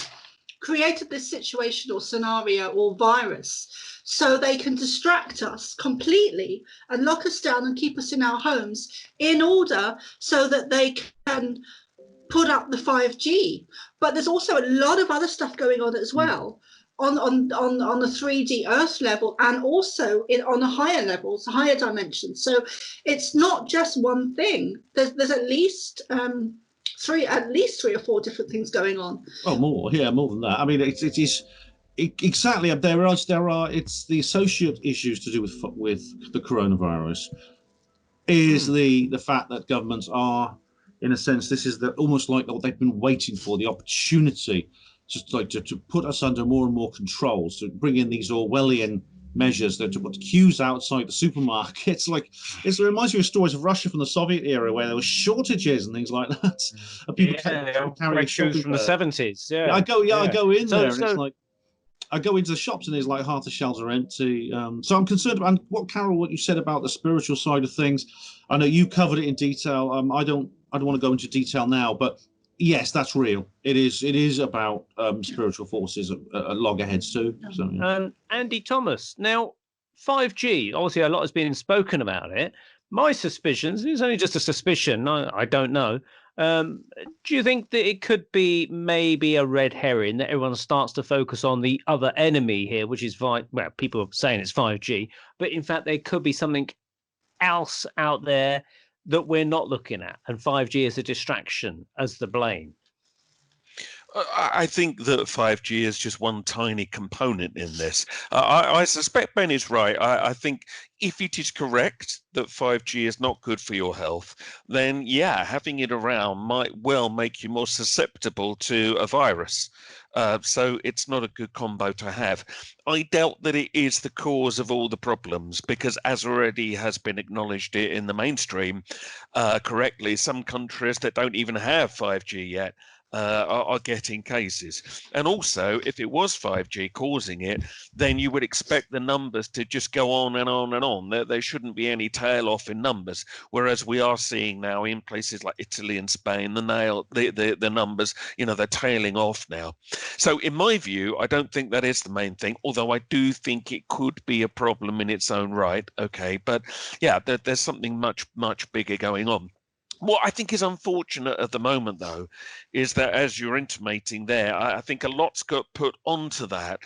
created this situation or scenario or virus so they can distract us completely and lock us down and keep us in our homes in order so that they can put up the 5G. But there's also a lot of other stuff going on as well. On the 3D Earth level and also on the higher levels, higher dimensions. So it's not just one thing. There's at least three or four different things going on. Oh, more than that. I mean, it is exactly. There are. It's the associate issues to do with the coronavirus. Is the fact that governments are, in a sense, this is almost like what they've been waiting for, the opportunity. Just like to put us under more and more controls, to bring in these Orwellian measures that to put queues outside the supermarkets. It reminds me of stories of Russia from the Soviet era where there were shortages and things like that. People carrying queues from the 70s. Yeah, I go in there and it's like I go into the shops and there's like half the shelves are empty. So I'm concerned about what you said about the spiritual side of things. I know you covered it in detail. I don't want to go into detail now, but yes, that's real. It is about spiritual forces at loggerheads too. So, yeah. Andy Thomas. Now, 5G. Obviously, a lot has been spoken about it. My suspicions. It's only just a suspicion. I don't know. Do you think that it could be maybe a red herring that everyone starts to focus on the other enemy here, which is people are saying it's 5G, but in fact there could be something else out there that we're not looking at, and 5G is a distraction as the blame? I think that 5G is just one tiny component in this. I suspect Ben is right. I think if it is correct that 5G is not good for your health, then yeah, having it around might well make you more susceptible to a virus. So it's not a good combo to have. I doubt that it is the cause of all the problems because, as already has been acknowledged in the mainstream correctly, some countries that don't even have 5G yet are getting cases. And also, if it was 5G causing it, then you would expect the numbers to just go on and on and on. There shouldn't be any tail off in numbers, whereas we are seeing now in places like Italy and Spain, the numbers, they're tailing off now. So in my view, I don't think that is the main thing, although I do think it could be a problem in its own right. Okay, but yeah, there's something much, much bigger going on. What I think is unfortunate at the moment, though, is that, as you're intimating there, I think a lot's got put onto that.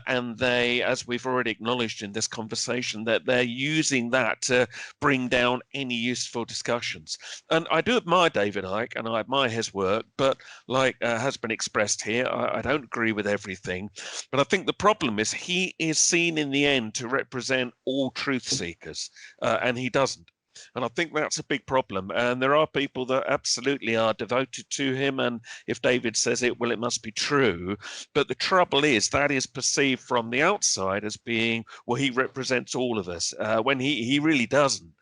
And they, as we've already acknowledged in this conversation, that they're using that to bring down any useful discussions. And I do admire David Icke, and I admire his work, but like has been expressed here, I don't agree with everything. But I think the problem is he is seen in the end to represent all truth seekers, and he doesn't. And I think that's a big problem. And there are people that absolutely are devoted to him. And if David says it, well, it must be true. But the trouble is that is perceived from the outside as being, well, he represents all of us, when he really doesn't.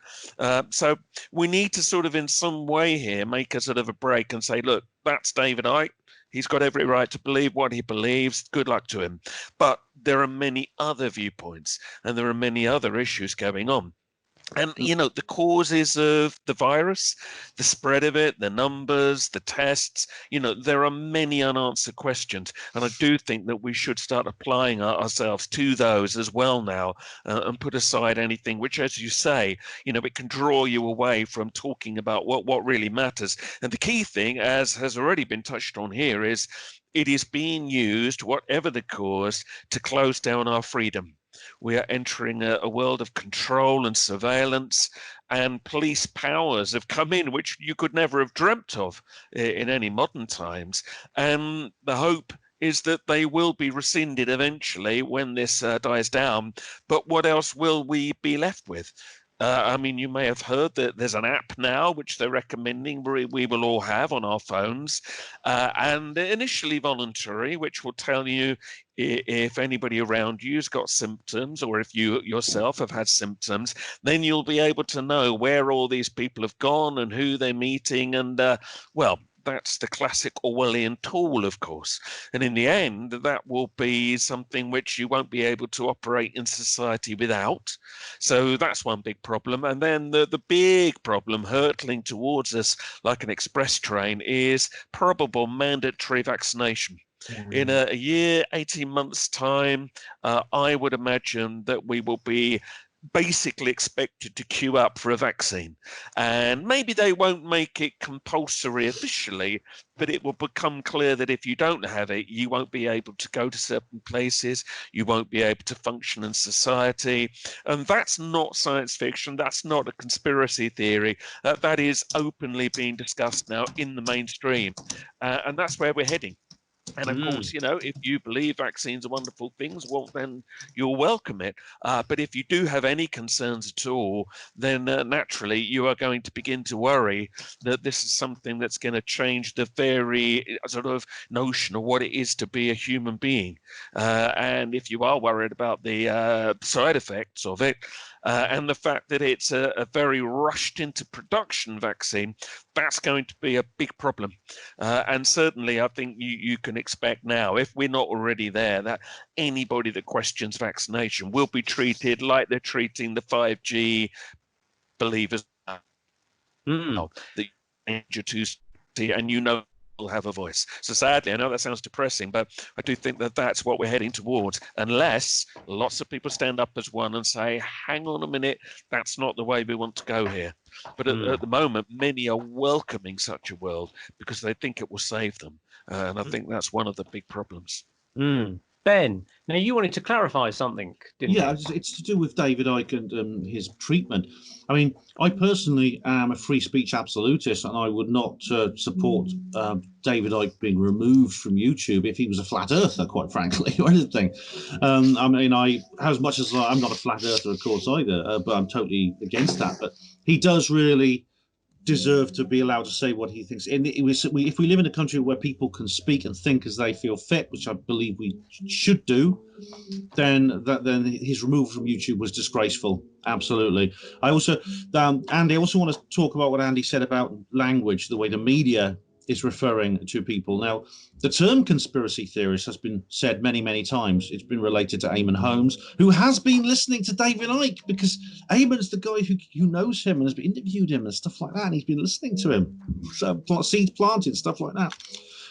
So we need to sort of in some way here make a sort of a break and say, look, that's David Icke. He's got every right to believe what he believes. Good luck to him. But there are many other viewpoints and there are many other issues going on. And, the causes of the virus, the spread of it, the numbers, the tests, there are many unanswered questions. And I do think that we should start applying ourselves to those as well now, and put aside anything which, as you say, it can draw you away from talking about what really matters. And the key thing, as has already been touched on here, is it is being used, whatever the cause, to close down our freedom. We are entering a world of control and surveillance, and police powers have come in, which you could never have dreamt of in any modern times. And the hope is that they will be rescinded eventually when this dies down. But what else will we be left with? You may have heard that there's an app now which they're recommending we will all have on our phones, and initially voluntary, which will tell you if anybody around you's got symptoms, or if you yourself have had symptoms, then you'll be able to know where all these people have gone and who they're meeting. And that's the classic Orwellian tool, of course. And in the end, that will be something which you won't be able to operate in society without. So that's one big problem. And then the big problem hurtling towards us like an express train is probable mandatory vaccination. In a year, 18 months' time, I would imagine that we will be basically expected to queue up for a vaccine. And maybe they won't make it compulsory officially, but it will become clear that if you don't have it, you won't be able to go to certain places, you won't be able to function in society. And that's not science fiction, that's not a conspiracy theory, that is openly being discussed now in the mainstream. And that's where we're heading. And of course, if you believe vaccines are wonderful things, well, then you'll welcome it. But if you do have any concerns at all, then naturally you are going to begin to worry that this is something that's going to change the very sort of notion of what it is to be a human being. And if you are worried about the side effects of it, and the fact that it's a very rushed into production vaccine, that's going to be a big problem. And certainly I think you can expect now, if we're not already there, that anybody that questions vaccination will be treated like they're treating the 5G believers. The danger to see, and will have a voice. So sadly, I know that sounds depressing, but I do think that that's what we're heading towards, unless lots of people stand up as one and say, hang on a minute, that's not the way we want to go here. But at the moment, many are welcoming such a world because they think it will save them. And I think that's one of the big problems. Ben, now you wanted to clarify something, didn't you? Yeah, it's to do with David Icke and his treatment. I mean, I personally am a free speech absolutist, and I would not support David Icke being removed from YouTube if he was a flat earther, quite frankly, or anything. As much as I'm not a flat earther, of course, either, but I'm totally against that. But he does really deserve to be allowed to say what he thinks. And if we live in a country where people can speak and think as they feel fit, which I believe we should do, then his removal from YouTube was disgraceful. Absolutely. Andy, I also want to talk about what Andy said about language, the way the media is referring to people. Now, the term conspiracy theorist has been said many, many times. It's been related to Eamon Holmes, who has been listening to David Icke, because Eamon's the guy who knows him and has interviewed him and stuff like that, and he's been listening to him. So seeds planted, stuff like that.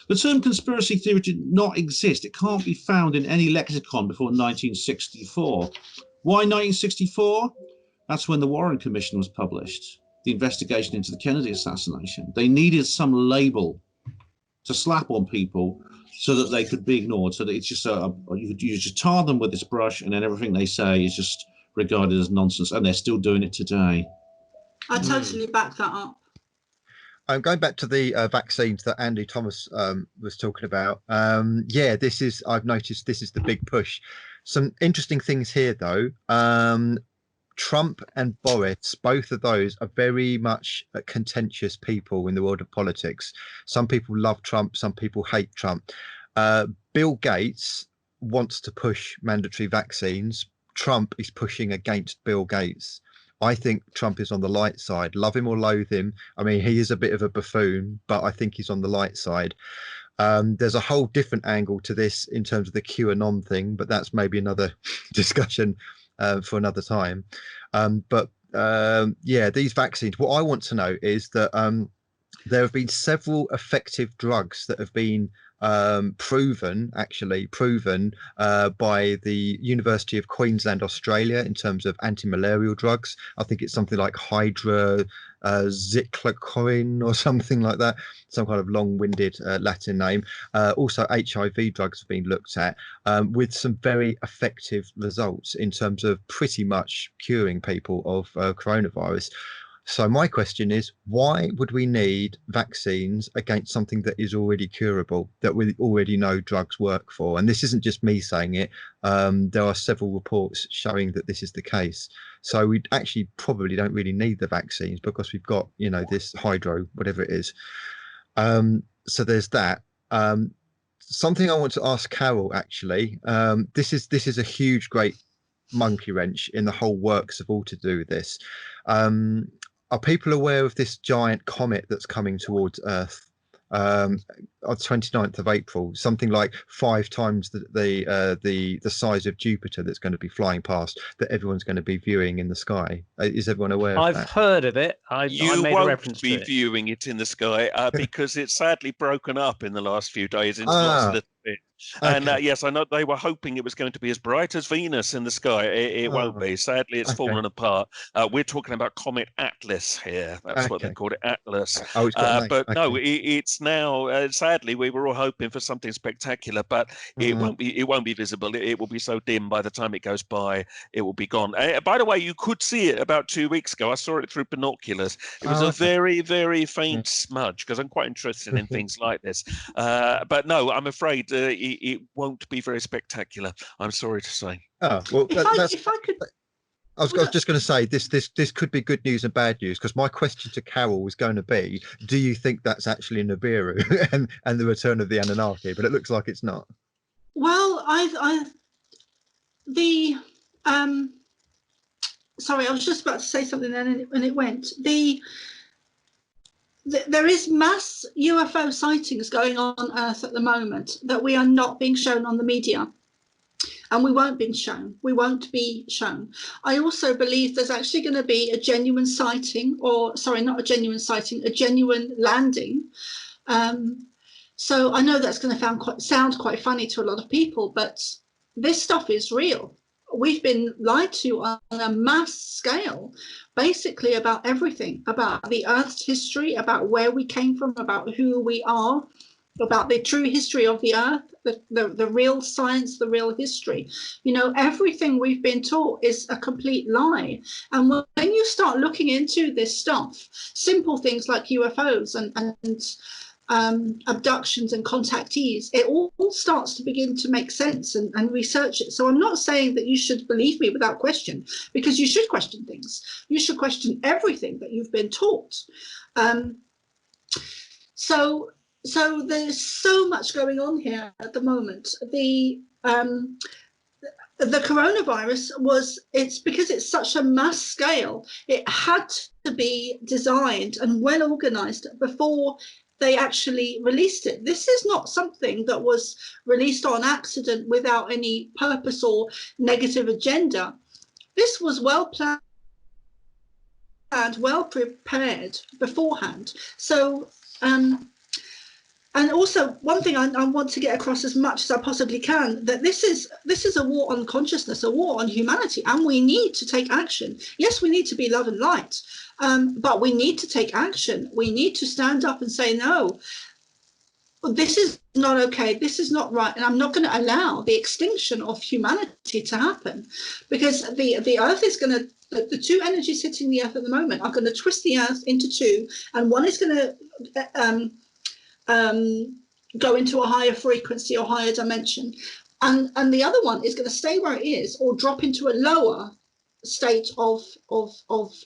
The term conspiracy theory did not exist. It can't be found in any lexicon before 1964. Why 1964? That's when the Warren Commission was published, the investigation into the Kennedy assassination. They needed some label to slap on people so that they could be ignored, so that it's just you just tar them with this brush, and then everything they say is just regarded as nonsense, and they're still doing it today. I totally back that up. Going back to the vaccines that Andy Thomas was talking about, yeah, I've noticed this is the big push. Some interesting things here, though. Trump and Boris, both of those are very much contentious people in the world of politics. Some people love Trump, some people hate Trump. Bill Gates wants to push mandatory vaccines. Trump is pushing against Bill Gates. I think Trump is on the light side. Love him or loathe him. I mean, he is a bit of a buffoon, but I think he's on the light side. There's a whole different angle to this in terms of the QAnon thing, but that's maybe another discussion for another time. Yeah, these vaccines, what I want to know is that there have been several effective drugs that have been proven by the University of Queensland, Australia, in terms of anti-malarial drugs. I think it's something like hydroxychloroquine or something like that, some kind of long-winded Latin name. Also, HIV drugs have been looked at with some very effective results in terms of pretty much curing people of coronavirus. So my question is, why would we need vaccines against something that is already curable, that we already know drugs work for? And this isn't just me saying it. There are several reports showing that this is the case. So we actually probably don't really need the vaccines because we've got, you know, this hydro, whatever it is. So there's that. Something I want to ask Carol, actually. This is a huge, great monkey wrench in the whole works of all to do with this. Are people aware of this giant comet that's coming towards Earth on 29th of April? Something like 5 times the size of Jupiter that's going to be flying past, that everyone's going to be viewing in the sky. Is everyone aware of that? I've heard of it. I made a reference to it. You won't be viewing it in the sky because it's sadly broken up in the last few days into lots of little bits. And yes, I know they were hoping it was going to be as bright as Venus in the sky. It won't be. Sadly, it's fallen apart. We're talking about Comet Atlas here. That's what they called it, Atlas. But no, it's now. Sadly, we were all hoping for something spectacular, but it won't be. It won't be visible. It will be so dim by the time it goes by, it will be gone. By the way, you could see it about 2 weeks ago. I saw it through binoculars. It was a very, very faint smudge, because I'm quite interested in things like this. But no, I'm afraid it won't be very spectacular. I'm sorry to say. Oh well, If I could. I was just going to say this could be good news and bad news, because my question to Carol was going to be, do you think that's actually Nibiru and the return of the Anunnaki? But it looks like it's not. Well, sorry, I was just about to say something then, and it went. There is mass UFO sightings going on Earth at the moment that we are not being shown on the media. And we won't be shown. We won't be shown. I also believe there's actually going to be a genuine sighting, or sorry, not a genuine sighting, a genuine landing. So I know that's going to sound quite funny to a lot of people, but this stuff is real. We've been lied to on a mass scale, basically about everything, about the Earth's history, about where we came from, about who we are, about the true history of the Earth, the real science, the real history. You know, everything we've been taught is a complete lie. And when you start looking into this stuff, simple things like UFOs and abductions and contactees, it all starts to begin to make sense and research it. So I'm not saying that you should believe me without question, because you should question things. You should question everything that you've been taught. So there's so much going on here at the moment. The coronavirus it's because it's such a mass scale, it had to be designed and well organized before they actually released it. This is not something that was released on accident without any purpose or negative agenda. This was well planned and well prepared beforehand. So, and also one thing I want to get across as much as I possibly can, that this is a war on consciousness, a war on humanity, and we need to take action. Yes, we need to be love and light, but we need to take action. We need to stand up and say, no, this is not okay, this is not right, and I'm not going to allow the extinction of humanity to happen, because the earth is going to, the two energies hitting the earth at the moment are going to twist the earth into two, and one is going to go into a higher frequency or higher dimension, and the other one is going to stay where it is or drop into a lower state of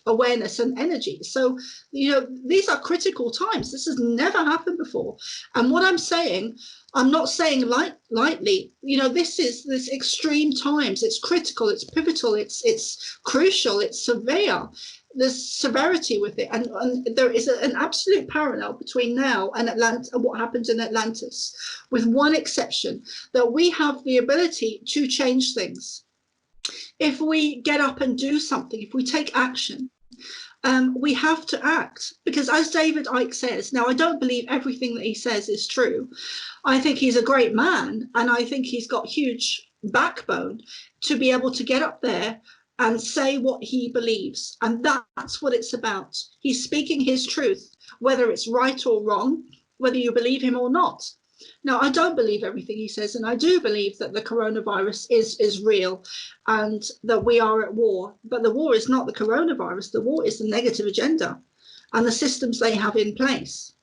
awareness and energy. So, you know, these are critical times. This has never happened before. And what I'm saying, I'm not saying lightly, you know, this extreme times. It's critical, it's pivotal, it's crucial, it's severe. There's severity with it, and there is an absolute parallel between now and what happens in Atlantis, with one exception, that we have the ability to change things. If we get up and do something, if we take action, we have to act, because as David Icke says, now I don't believe everything that he says is true. I think he's a great man, and I think he's got huge backbone to be able to get up there and say what he believes, and that's what it's about. He's speaking his truth, whether it's right or wrong, whether you believe him or not. Now, I don't believe everything he says, and I do believe that the coronavirus is real and that we are at war. But the war is not the coronavirus. The war is the negative agenda and the systems they have in place.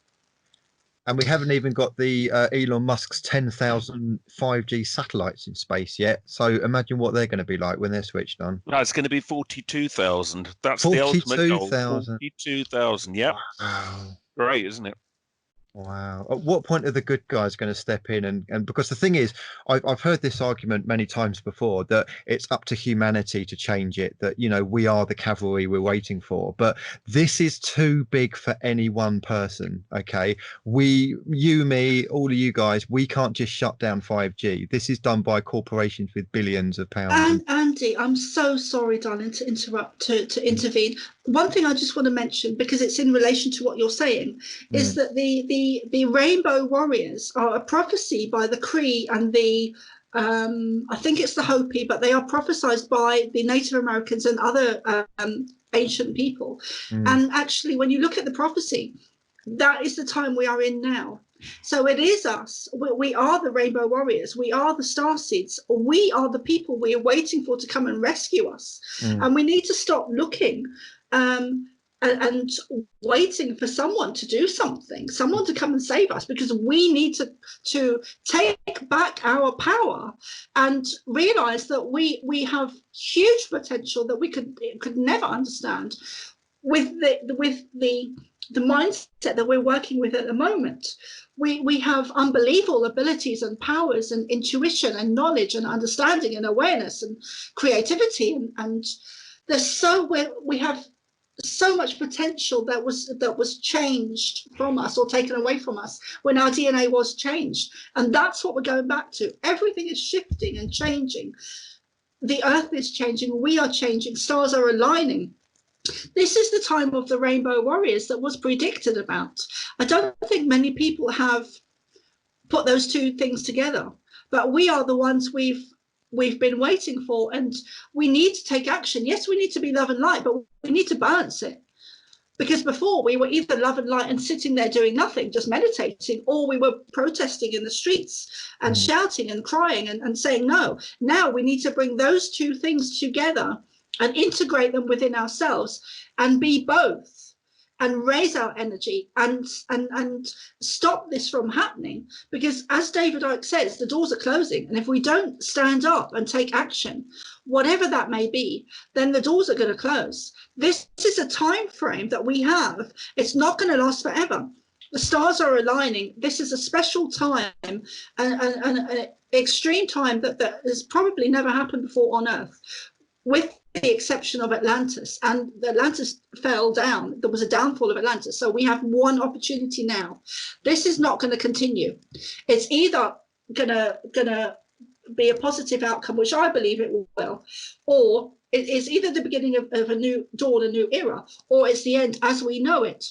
And we haven't even got the Elon Musk's 10,000 5G satellites in space yet. So imagine what they're going to be like when they're switched on. No, it's going to be 42,000. That's the ultimate goal. 42,000. 42,000. Yep. Wow. Great, isn't it? Wow. At what point are the good guys going to step in? And because the thing is, I've heard this argument many times before, that it's up to humanity to change it, that, you know, we are the cavalry we're waiting for. But this is too big for any one person. OK, you, me, all of you guys, we can't just shut down 5G. This is done by corporations with billions of pounds. And Andy, I'm so sorry, darling, to interrupt, to intervene. One thing I just want to mention, because it's in relation to what you're saying, is that the Rainbow Warriors are a prophecy by the Cree and the I think it's the Hopi, but they are prophesied by the Native Americans and other ancient people. And actually, when you look at the prophecy, that is the time we are in now. So it is us. We are the Rainbow Warriors. We are the Starseeds. We are the people we are waiting for to come and rescue us. And we need to stop looking and waiting for someone to do something, someone to come and save us, because we need to take back our power and realize that we have huge potential that we could never understand with the mindset that we're working with at the moment. We have unbelievable abilities and powers and intuition and knowledge and understanding and awareness and creativity, and we have so much potential that was changed from us or taken away from us when our DNA was changed. And that's what we're going back to. Everything is shifting and changing. The earth is changing. We are changing. Stars are aligning. This is the time of the Rainbow Warriors that was predicted about. I don't think many people have put those two things together, but we are the ones we've been waiting for, and we need to take action. Yes, we need to be love and light, but we need to balance it, because before we were either love and light and sitting there doing nothing, just meditating, or we were protesting in the streets and shouting and crying and saying no. Now we need to bring those two things together and integrate them within ourselves and be both, and raise our energy and stop this from happening. Because as David Icke says, the doors are closing, and if we don't stand up and take action, whatever that may be, then the doors are going to close. This is a time frame that we have. It's not going to last forever. The stars are aligning. This is a special time and an extreme time that has probably never happened before on Earth. With the exception of Atlantis, and Atlantis fell down. There was a downfall of Atlantis. So we have one opportunity now. This is not going to continue. It's either gonna be a positive outcome, which I believe it will, or it is either the beginning of a new dawn, a new era, or it's the end as we know it.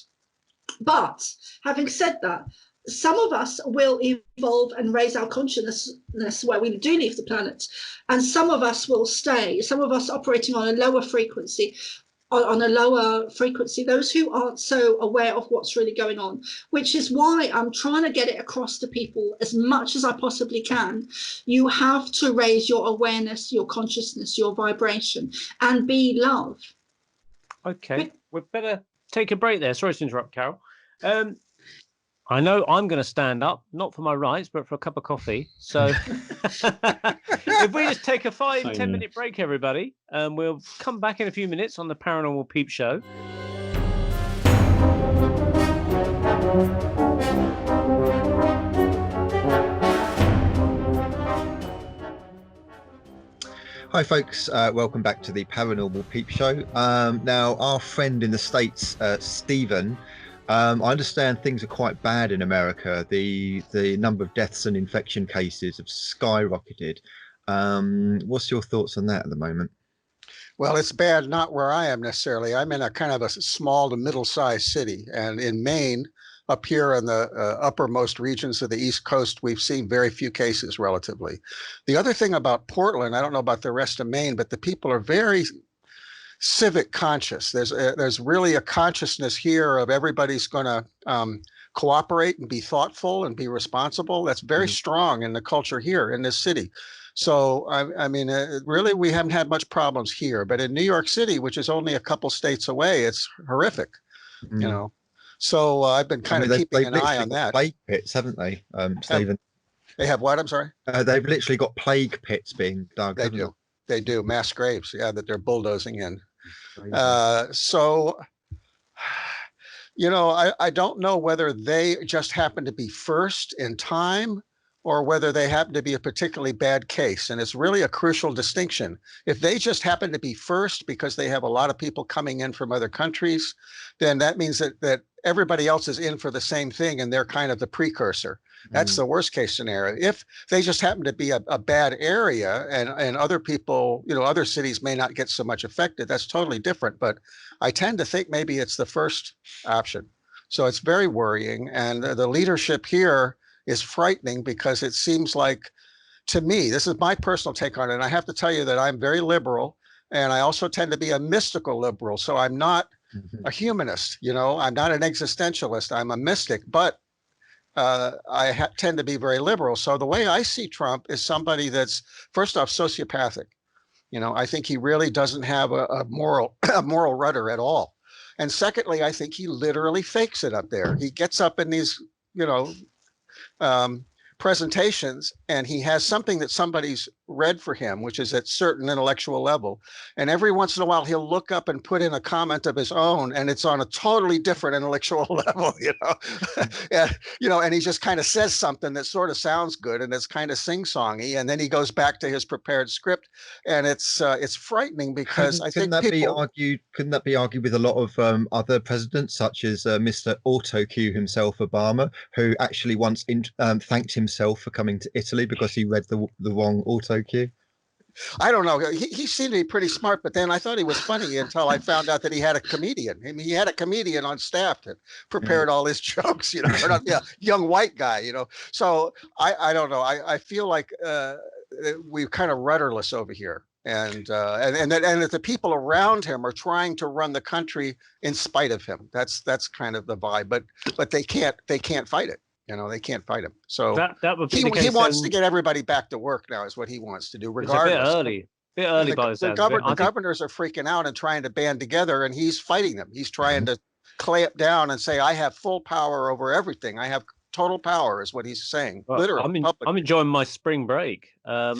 But having said that, some of us will evolve and raise our consciousness where we do leave the planet, and some of us will stay. Some of us operating on a lower frequency, those who aren't so aware of what's really going on, which is why I'm trying to get it across to people as much as I possibly can. You have to raise your awareness, your consciousness, your vibration, and be love. Okay, we better take a break there. Sorry to interrupt, Carol. I know I'm going to stand up, not for my rights, but for a cup of coffee. So if we just take a 5-10 minute break, everybody, we'll come back in a few minutes on the Paranormal Peep Show. Hi folks, welcome back to the Paranormal Peep Show. Now our friend in the States, Stephen, I understand things are quite bad in America. The number of deaths and infection cases have skyrocketed. What's your thoughts on that at the moment? Well, it's bad not where I am necessarily. I'm in a kind of a small to middle-sized city, and in Maine, up here in the uppermost regions of the East Coast, we've seen very few cases relatively. The other thing about Portland, I don't know about the rest of Maine, but the people are very civic conscious. There's really a consciousness here of everybody's going to cooperate and be thoughtful and be responsible. That's very strong in the culture here in this city. So I mean, really, we haven't had much problems here. But in New York City, which is only a couple states away, it's horrific. You know. So I've been kind of keeping an eye on that. Plague pits, haven't they, Stephen? They have what? I'm sorry. They've literally got plague pits being dug. They do. They do. Mass graves. Yeah, that they're bulldozing in. So, you know, I don't know whether they just happen to be first in time or whether they happen to be a particularly bad case. And it's really a crucial distinction. If they just happen to be first because they have a lot of people coming in from other countries, then that means that everybody else is in for the same thing and they're kind of the precursor. That's the worst case scenario. If they just happen to be a bad area and other people, you know, other cities may not get so much affected, that's totally different. But I tend to think maybe it's the first option. So it's very worrying. And the leadership here is frightening because it seems like, to me, this is my personal take on it. And I have to tell you that I'm very liberal and I also tend to be a mystical liberal. So I'm not a humanist, you know, I'm not an existentialist, I'm a mystic, but I tend to be very liberal. So the way I see Trump is somebody that's, first off, sociopathic. You know, I think he really doesn't have a moral rudder at all. And secondly, I think he literally fakes it up there. He gets up in these, you know, presentations and he has something that somebody's read for him, which is at certain intellectual level. And every once in a while, he'll look up and put in a comment of his own and it's on a totally different intellectual level, you know, and, you know, and he just kind of says something that sort of sounds good and it's kind of sing-songy. And then he goes back to his prepared script and it's frightening because couldn't that be argued with a lot of other presidents, such as Mr. Autocue himself, Obama, who actually once thanked himself for coming to Italy because he read the wrong autocue? I don't know. He seemed to be pretty smart, but then I thought he was funny until I found out that he had a comedian. I mean, he had a comedian on staff that prepared all his jokes, you know, or not, yeah, young white guy, you know. So I don't know. I feel like we're kind of rudderless over here. And that the people around him are trying to run the country in spite of him. That's kind of the vibe, but they can't fight it. You know, they can't fight him. So that would be he wants to get everybody back to work now is what he wants to do, regardless. It's a bit early by the sounds of it. The governors are freaking out and trying to band together and he's fighting them. He's trying to clamp down and say, I have full power over everything. I have total power is what he's saying. Well, literally. I'm enjoying my spring break. I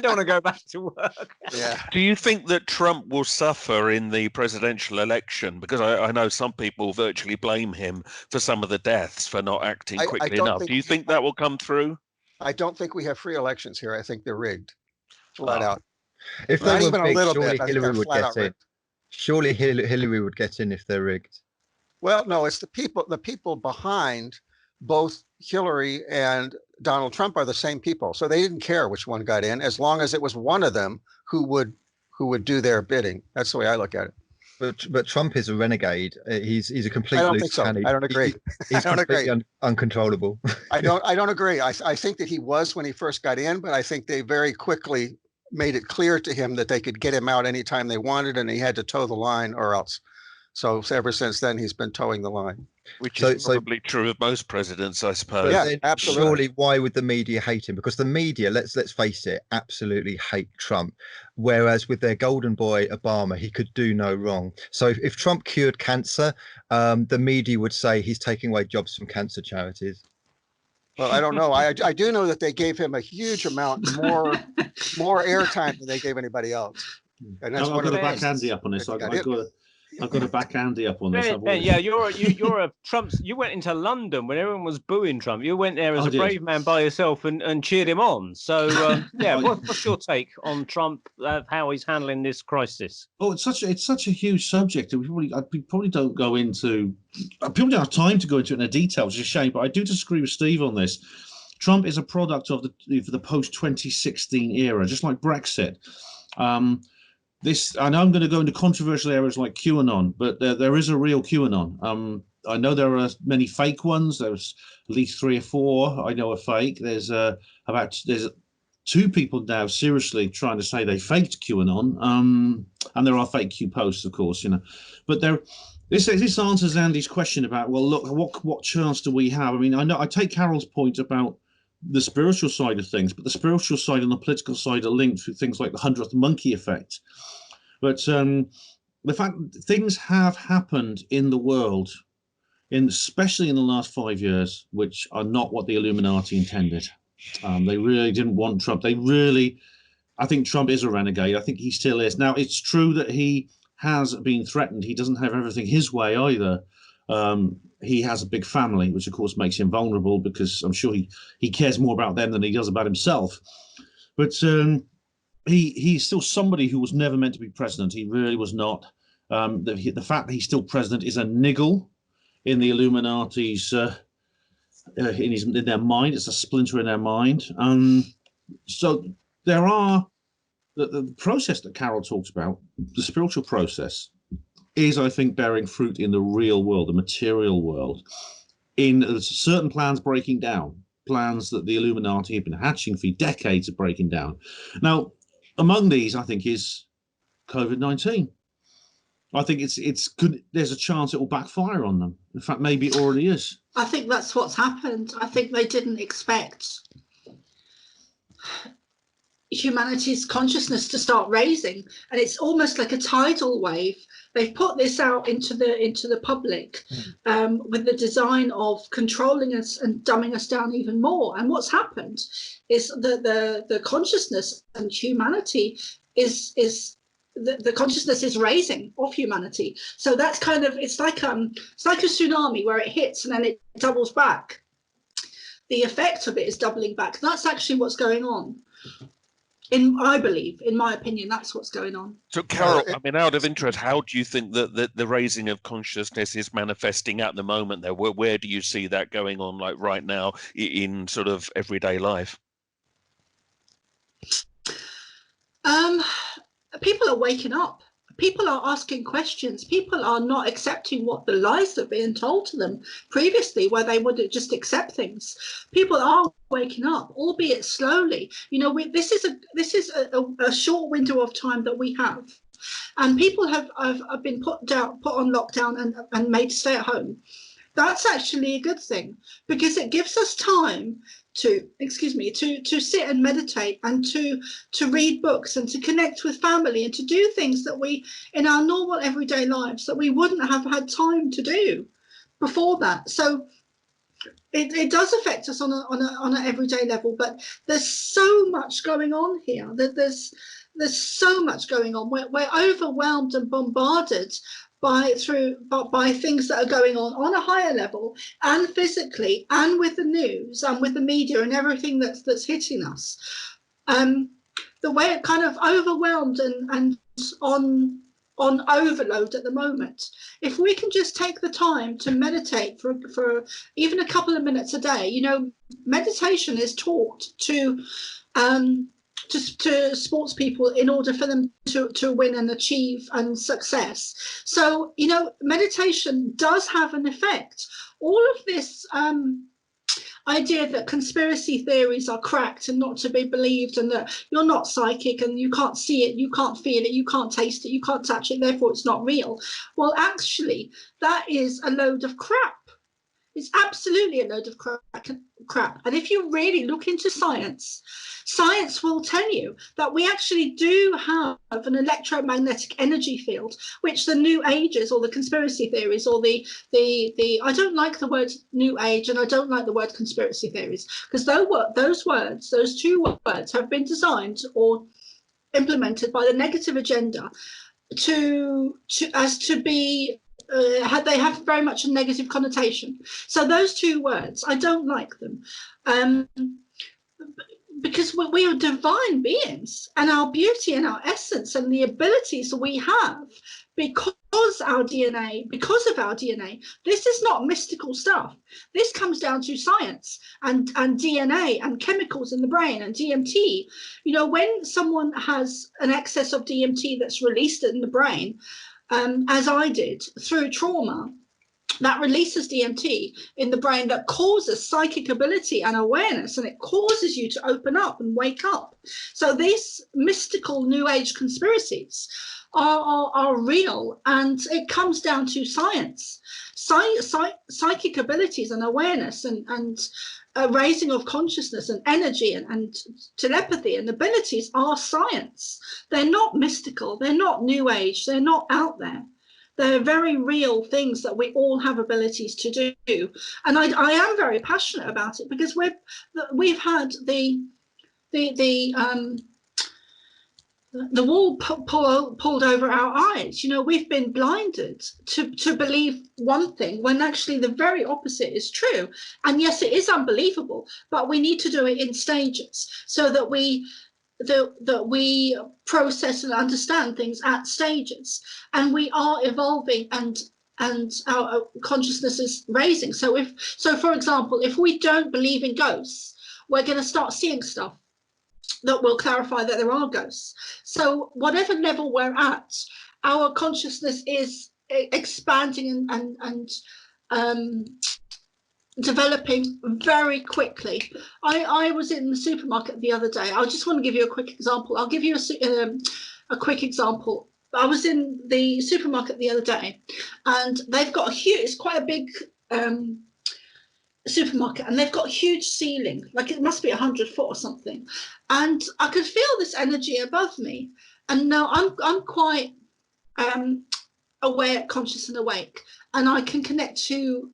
don't want to go back to work. Yeah. Do you think that Trump will suffer in the presidential election? Because I know some people virtually blame him for some of the deaths for not acting quickly enough. Do you think that will come through? I don't think we have free elections here. I think they're rigged, flat out. If Not they even were a big, little surely bit. I think Hillary they're would flat get out in. rigged. Surely Hillary would get in if they're rigged. Well, no, it's the people behind both Hillary and Donald Trump are the same people. So they didn't care which one got in, as long as it was one of them who would do their bidding. That's the way I look at it. But Trump is a renegade. He's a complete I don't loose think so. cannon. I don't agree. He's I don't completely agree. uncontrollable. I don't agree. I think that he was when he first got in, but I think they very quickly made it clear to him that they could get him out anytime they wanted, and he had to toe the line or else. So ever since then, he's been towing the line. Which is probably true of most presidents, I suppose. Yeah, absolutely. Surely, why would the media hate him? Because the media, let's face it, absolutely hate Trump. Whereas with their golden boy Obama, he could do no wrong. So if Trump cured cancer, the media would say he's taking away jobs from cancer charities. Well, I don't know. I do know that they gave him a huge amount more airtime than they gave anybody else. And that's I've got a backhandy up on this. I've got a backhandy up on this. Ben, yeah, you're a Trump's. You went into London when everyone was booing Trump. You went there as a brave man by yourself and cheered him on. So yeah, what's your take on Trump, how he's handling this crisis? Oh, it's such a huge subject. We probably don't go into. People don't have time to go into it in detail, which is a shame. But I do disagree with Steve on this. Trump is a product of the post-2016 era, just like Brexit. I know I'm going to go into controversial areas like QAnon, but there is a real QAnon. I know there are many fake ones. There's at least 3 or 4 I know are fake. There's there's 2 people now seriously trying to say they faked QAnon, and there are fake Q posts, of course, you know. But this answers Andy's question about, well, look, what chance do we have? I mean, I take Carol's point about the spiritual side of things, but the spiritual side and the political side are linked through things like the 100th monkey effect. But the fact that things have happened in the world, especially in the last 5 years, which are not what the Illuminati intended. They really didn't want Trump. I think Trump is a renegade. I think he still is. Now, it's true that he has been threatened. He doesn't have everything his way either. He has a big family, which of course makes him vulnerable, because I'm sure he cares more about them than he does about himself. But he's still somebody who was never meant to be president. He really was not. The fact that he's still president is a niggle in the Illuminati's in their mind. It's a splinter in their mind. So there are the process that Carol talks about, the spiritual process, is, I think, bearing fruit in the real world, the material world, in certain plans breaking down, plans that the Illuminati have been hatching for decades of breaking down. Now, among these, I think, is COVID-19. I think it's good. There's a chance it will backfire on them. In fact, maybe it already is. I think that's what's happened. I think they didn't expect humanity's consciousness to start raising, and it's almost like a tidal wave. They've put this out into the public with the design of controlling us and dumbing us down even more. And what's happened is the consciousness and humanity is the consciousness is raising of humanity. So that's kind of, it's like a tsunami where it hits and then it doubles back. The effect of it is doubling back. That's actually what's going on. I believe, in my opinion, that's what's going on. So, Carol, I mean, out of interest, how do you think that the raising of consciousness is manifesting at the moment there? Where do you see that going on, like right now, in sort of everyday life? People are waking up. People are asking questions. People are not accepting what the lies that are being told to them previously, where they would just accept things. People are waking up, albeit slowly. You know, this is a short window of time that we have, and people have been put on lockdown and made to stay at home. That's actually a good thing, because it gives us time to sit and meditate and to read books and to connect with family and to do things that we, in our normal everyday lives, that we wouldn't have had time to do before that. So it does affect us on an everyday level, but there's so much going on here. There's so much going on. We're overwhelmed and bombarded by things that are going on a higher level, and physically, and with the news and with the media and everything that's hitting us. we're kind of overwhelmed and on overload at the moment. If we can just take the time to meditate for even a couple of minutes a day, you know, meditation is taught to sports people in order for them to win and achieve and success. So, you know, meditation does have an effect. All of this idea that conspiracy theories are cracked and not to be believed, and that you're not psychic and you can't see it, you can't feel it, you can't taste it, you can't touch it, therefore it's not real. Well, actually, that is a load of crap. It's absolutely a load of crap. And if you really look into science, science will tell you that we actually do have an electromagnetic energy field, which the New Ages or the conspiracy theories or the I don't like the word New Age and I don't like the word conspiracy theories, because those two words have been designed or implemented by the negative agenda to be they have very much a negative connotation. So those two words, I don't like them, because we are divine beings, and our beauty and our essence and the abilities we have because of our DNA, this is not mystical stuff. This comes down to science and DNA and chemicals in the brain and DMT. You know, when someone has an excess of DMT that's released in the brain, as I did through trauma, that releases DMT in the brain that causes psychic ability and awareness, and it causes you to open up and wake up. So these mystical New Age conspiracies are real, and it comes down to science. Psychic abilities and awareness and raising of consciousness and energy and telepathy and abilities are science. They're not mystical, they're not New Age, they're not out there. They're very real things that we all have abilities to do. And I am very passionate about it, because we've had the wall pulled over our eyes. You know, we've been blinded to believe one thing when actually the very opposite is true. And yes, it is unbelievable, but we need to do it in stages so that we process and understand things at stages, and we are evolving and our consciousness is raising. So for example, if we don't believe in ghosts, we're going to start seeing stuff that will clarify that there are ghosts. So whatever level we're at, our consciousness is expanding and developing very quickly. I was in the supermarket the other day. I just want to give you a quick example. I'll give you a quick example. I was in the supermarket the other day, and they've got it's quite a big supermarket, and they've got a huge ceiling, like it must be 100 foot or something, and I could feel this energy above me. And now I'm quite aware, conscious and awake, and I can connect to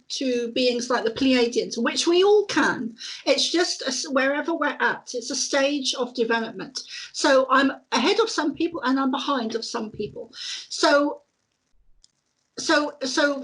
beings like the Pleiadians, which we all can. It's just wherever we're at, it's a stage of development. So I'm ahead of some people and I'm behind of some people. So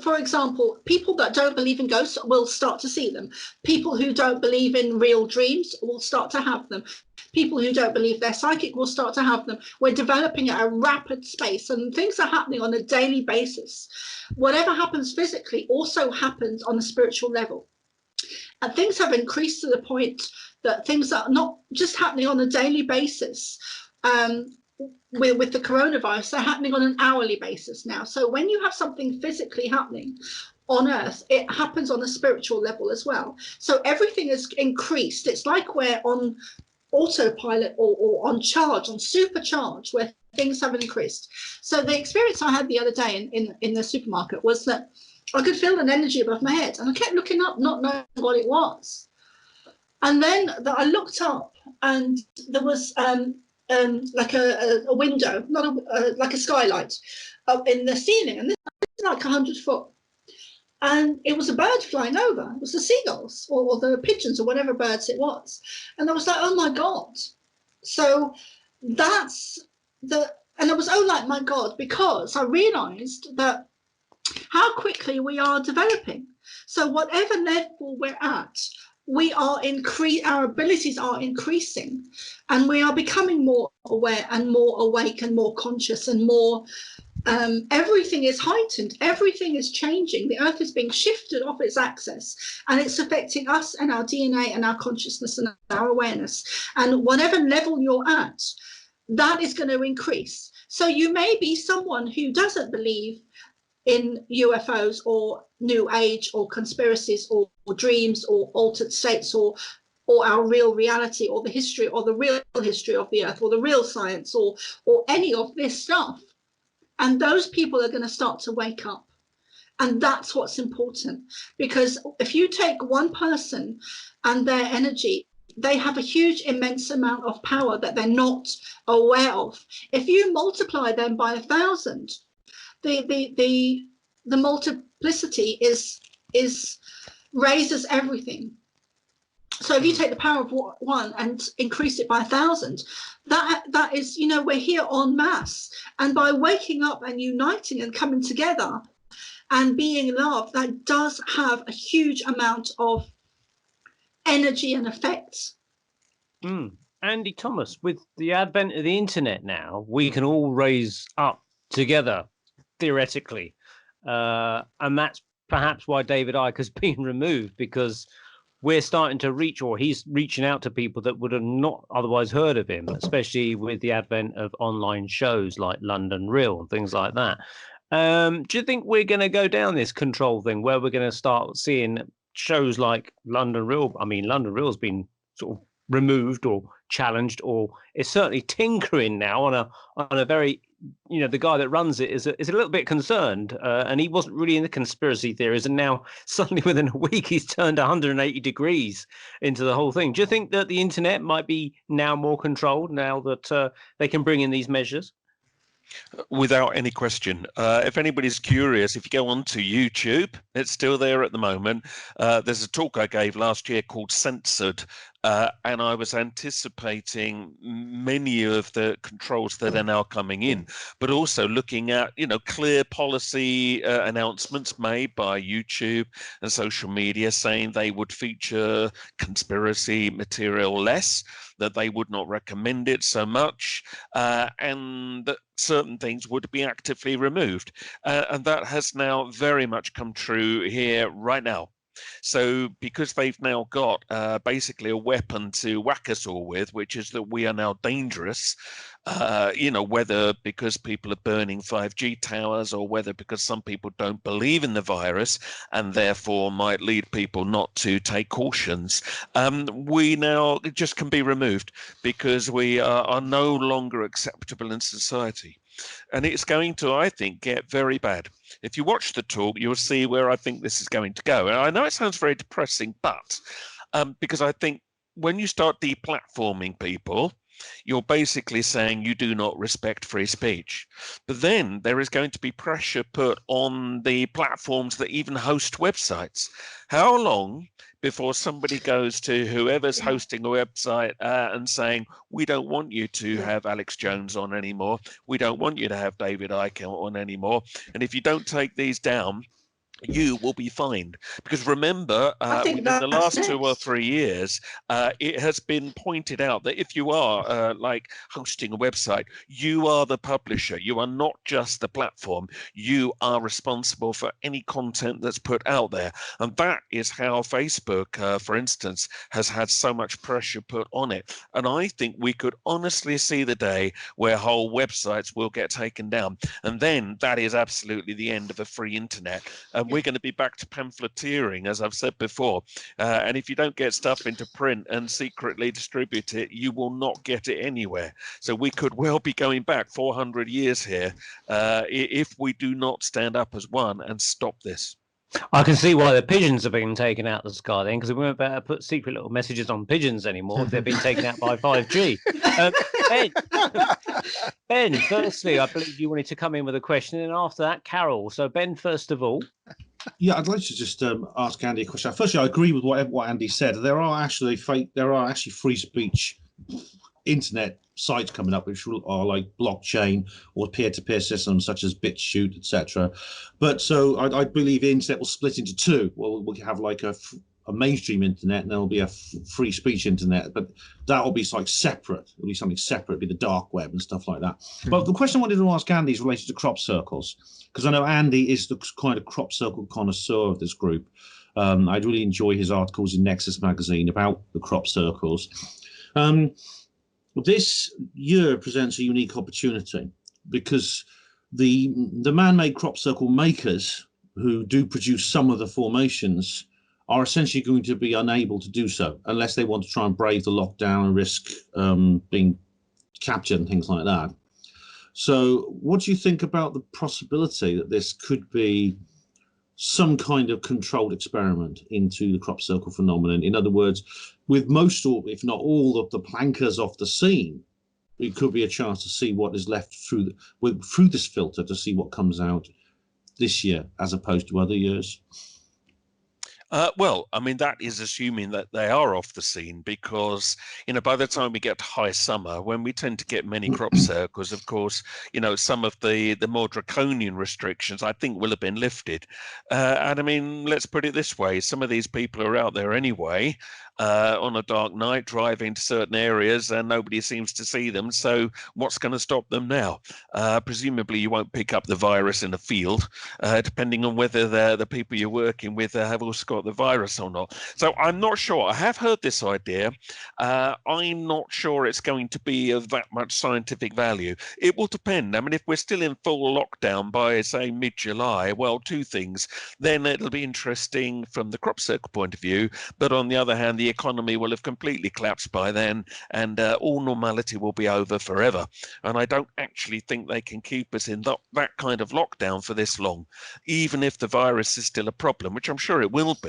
for example, people that don't believe in ghosts will start to see them. People who don't believe in real dreams will start to have them. People who don't believe they're psychic will start to have them. We're developing at a rapid pace, and things are happening on a daily basis. Whatever happens physically also happens on a spiritual level. And things have increased to the point that things are not just happening on a daily basis. With the coronavirus, they're happening on an hourly basis now. So when you have something physically happening on Earth, it happens on a spiritual level as well. So everything is increased. It's like we're on autopilot or on charge, on supercharge, where things have increased. So the experience I had the other day in the supermarket was that I could feel an energy above my head, and I kept looking up, not knowing what it was. And then I looked up, and there was like a window, not like a skylight up in the ceiling, and this is like 100 foot. And it was a bird flying over. It was the seagulls or the pigeons or whatever birds it was. And I was like, oh my God. So that's and I was, oh, like, my God, because I realized that how quickly we are developing. So whatever level we're at, our abilities are increasing, and we are becoming more aware and more awake and more conscious and more everything is heightened, everything is changing. The earth is being shifted off its axis, and it's affecting us and our DNA and our consciousness and our awareness. And whatever level you're at, that is going to increase. So you may be someone who doesn't believe in UFOs or New Age or conspiracies or dreams or altered states or our real reality or the history or the real history of the earth or the real science or any of this stuff. And those people are going to start to wake up. And that's what's important, because if you take one person and their energy, they have a huge, immense amount of power that they're not aware of. If you multiply them by 1,000, the multiplicity is raises everything. So if you take the power of one and increase it by 1,000, that is, we're here en masse. And by waking up and uniting and coming together and being love, that does have a huge amount of energy and effect. Andy Thomas, with the advent of the internet now, we can all raise up together, theoretically. And that's perhaps why David Icke has been removed, because we're starting to reach, or he's reaching out to people that would have not otherwise heard of him, especially with the advent of online shows like London Real and things like that. Do you think we're going to go down this control thing where we're going to start seeing shows like London Real? I mean, London Real has been sort of removed or challenged, or it's certainly tinkering now on a very, the guy that runs it is a little bit concerned, and he wasn't really in the conspiracy theories, and now suddenly within a week he's turned 180 degrees into the whole thing. Do you think that the internet might be now more controlled now that they can bring in these measures? Without any question. If anybody's curious, if you go onto YouTube, it's still there at the moment. There's a talk I gave last year called Censored, and I was anticipating many of the controls that are now coming in, but also looking at, clear policy announcements made by YouTube and social media saying they would feature conspiracy material less, that they would not recommend it so much, and that certain things would be actively removed. And that has now very much come true here right now. So because they've now got basically a weapon to whack us all with, which is that we are now dangerous, whether because people are burning 5G towers or whether because some people don't believe in the virus and therefore might lead people not to take cautions, we now just can be removed because we are no longer acceptable in society. And it's going to, I think, get very bad. If you watch the talk, you'll see where I think this is going to go. And I know it sounds very depressing, but because I think when you start deplatforming people, you're basically saying you do not respect free speech. But then there is going to be pressure put on the platforms that even host websites. How long before somebody goes to whoever's hosting a website and saying, we don't want you to have Alex Jones on anymore. We don't want you to have David Icke on anymore. And if you don't take these down, you will be fined. Because remember, within the last 2 or 3 years, it has been pointed out that if you are like hosting a website, you are the publisher. You are not just the platform. You are responsible for any content that's put out there. And that is how Facebook, for instance, has had so much pressure put on it. And I think we could honestly see the day where whole websites will get taken down. And then that is absolutely the end of a free internet. We're going to be back to pamphleteering, as I've said before. And if you don't get stuff into print and secretly distribute it, you will not get it anywhere. So we could well be going back 400 years here if we do not stand up as one and stop this. I can see why the pigeons are being taken out of the sky then, because we won't be able to put secret little messages on pigeons anymore if they're being taken out by 5G. Ben, firstly, I believe you wanted to come in with a question, and after that, Carol. So, Ben, first of all. Yeah, I'd like to just ask Andy a question. Firstly, I agree with what Andy said. There are actually free speech internet sites coming up which are like blockchain or peer-to-peer systems such as BitChute, etc. But so I believe the internet will split into two. Well, we'll have like a a mainstream internet, and there'll be a free speech internet, but that will be like separate. It'll be something separate. It'll be the dark web and stuff like that. But the question I wanted to ask Andy is related to crop circles, because I know Andy is the kind of crop circle connoisseur of this group. I'd really enjoy his articles in Nexus magazine about the crop circles. This year presents a unique opportunity because the man-made crop circle makers who do produce some of the formations are essentially going to be unable to do so unless they want to try and brave the lockdown and risk being captured and things like that. So what do you think about the possibility that this could be some kind of controlled experiment into the crop circle phenomenon? In other words, with most, or if not all, of the plankers off the scene, it could be a chance to see what is left through this filter, to see what comes out this year as opposed to other years. Well, I mean, that is assuming that they are off the scene, because, by the time we get to high summer, when we tend to get many crop circles, of course, some of the more draconian restrictions, I think, will have been lifted. And I mean, let's put it this way. Some of these people are out there anyway, on a dark night, driving to certain areas, and nobody seems to see them. So what's going to stop them now? Presumably you won't pick up the virus in a field, depending on whether the people you're working with have also got the virus or not. So I'm not sure. I have heard this idea. I'm not sure it's going to be of that much scientific value. It will depend. I mean, if we're still in full lockdown by, say, mid-July, well, two things. Then it'll be interesting from the crop circle point of view, but on the other hand, the economy will have completely collapsed by then, and all normality will be over forever. And I don't actually think they can keep us in that kind of lockdown for this long, even if the virus is still a problem, which I'm sure it will be.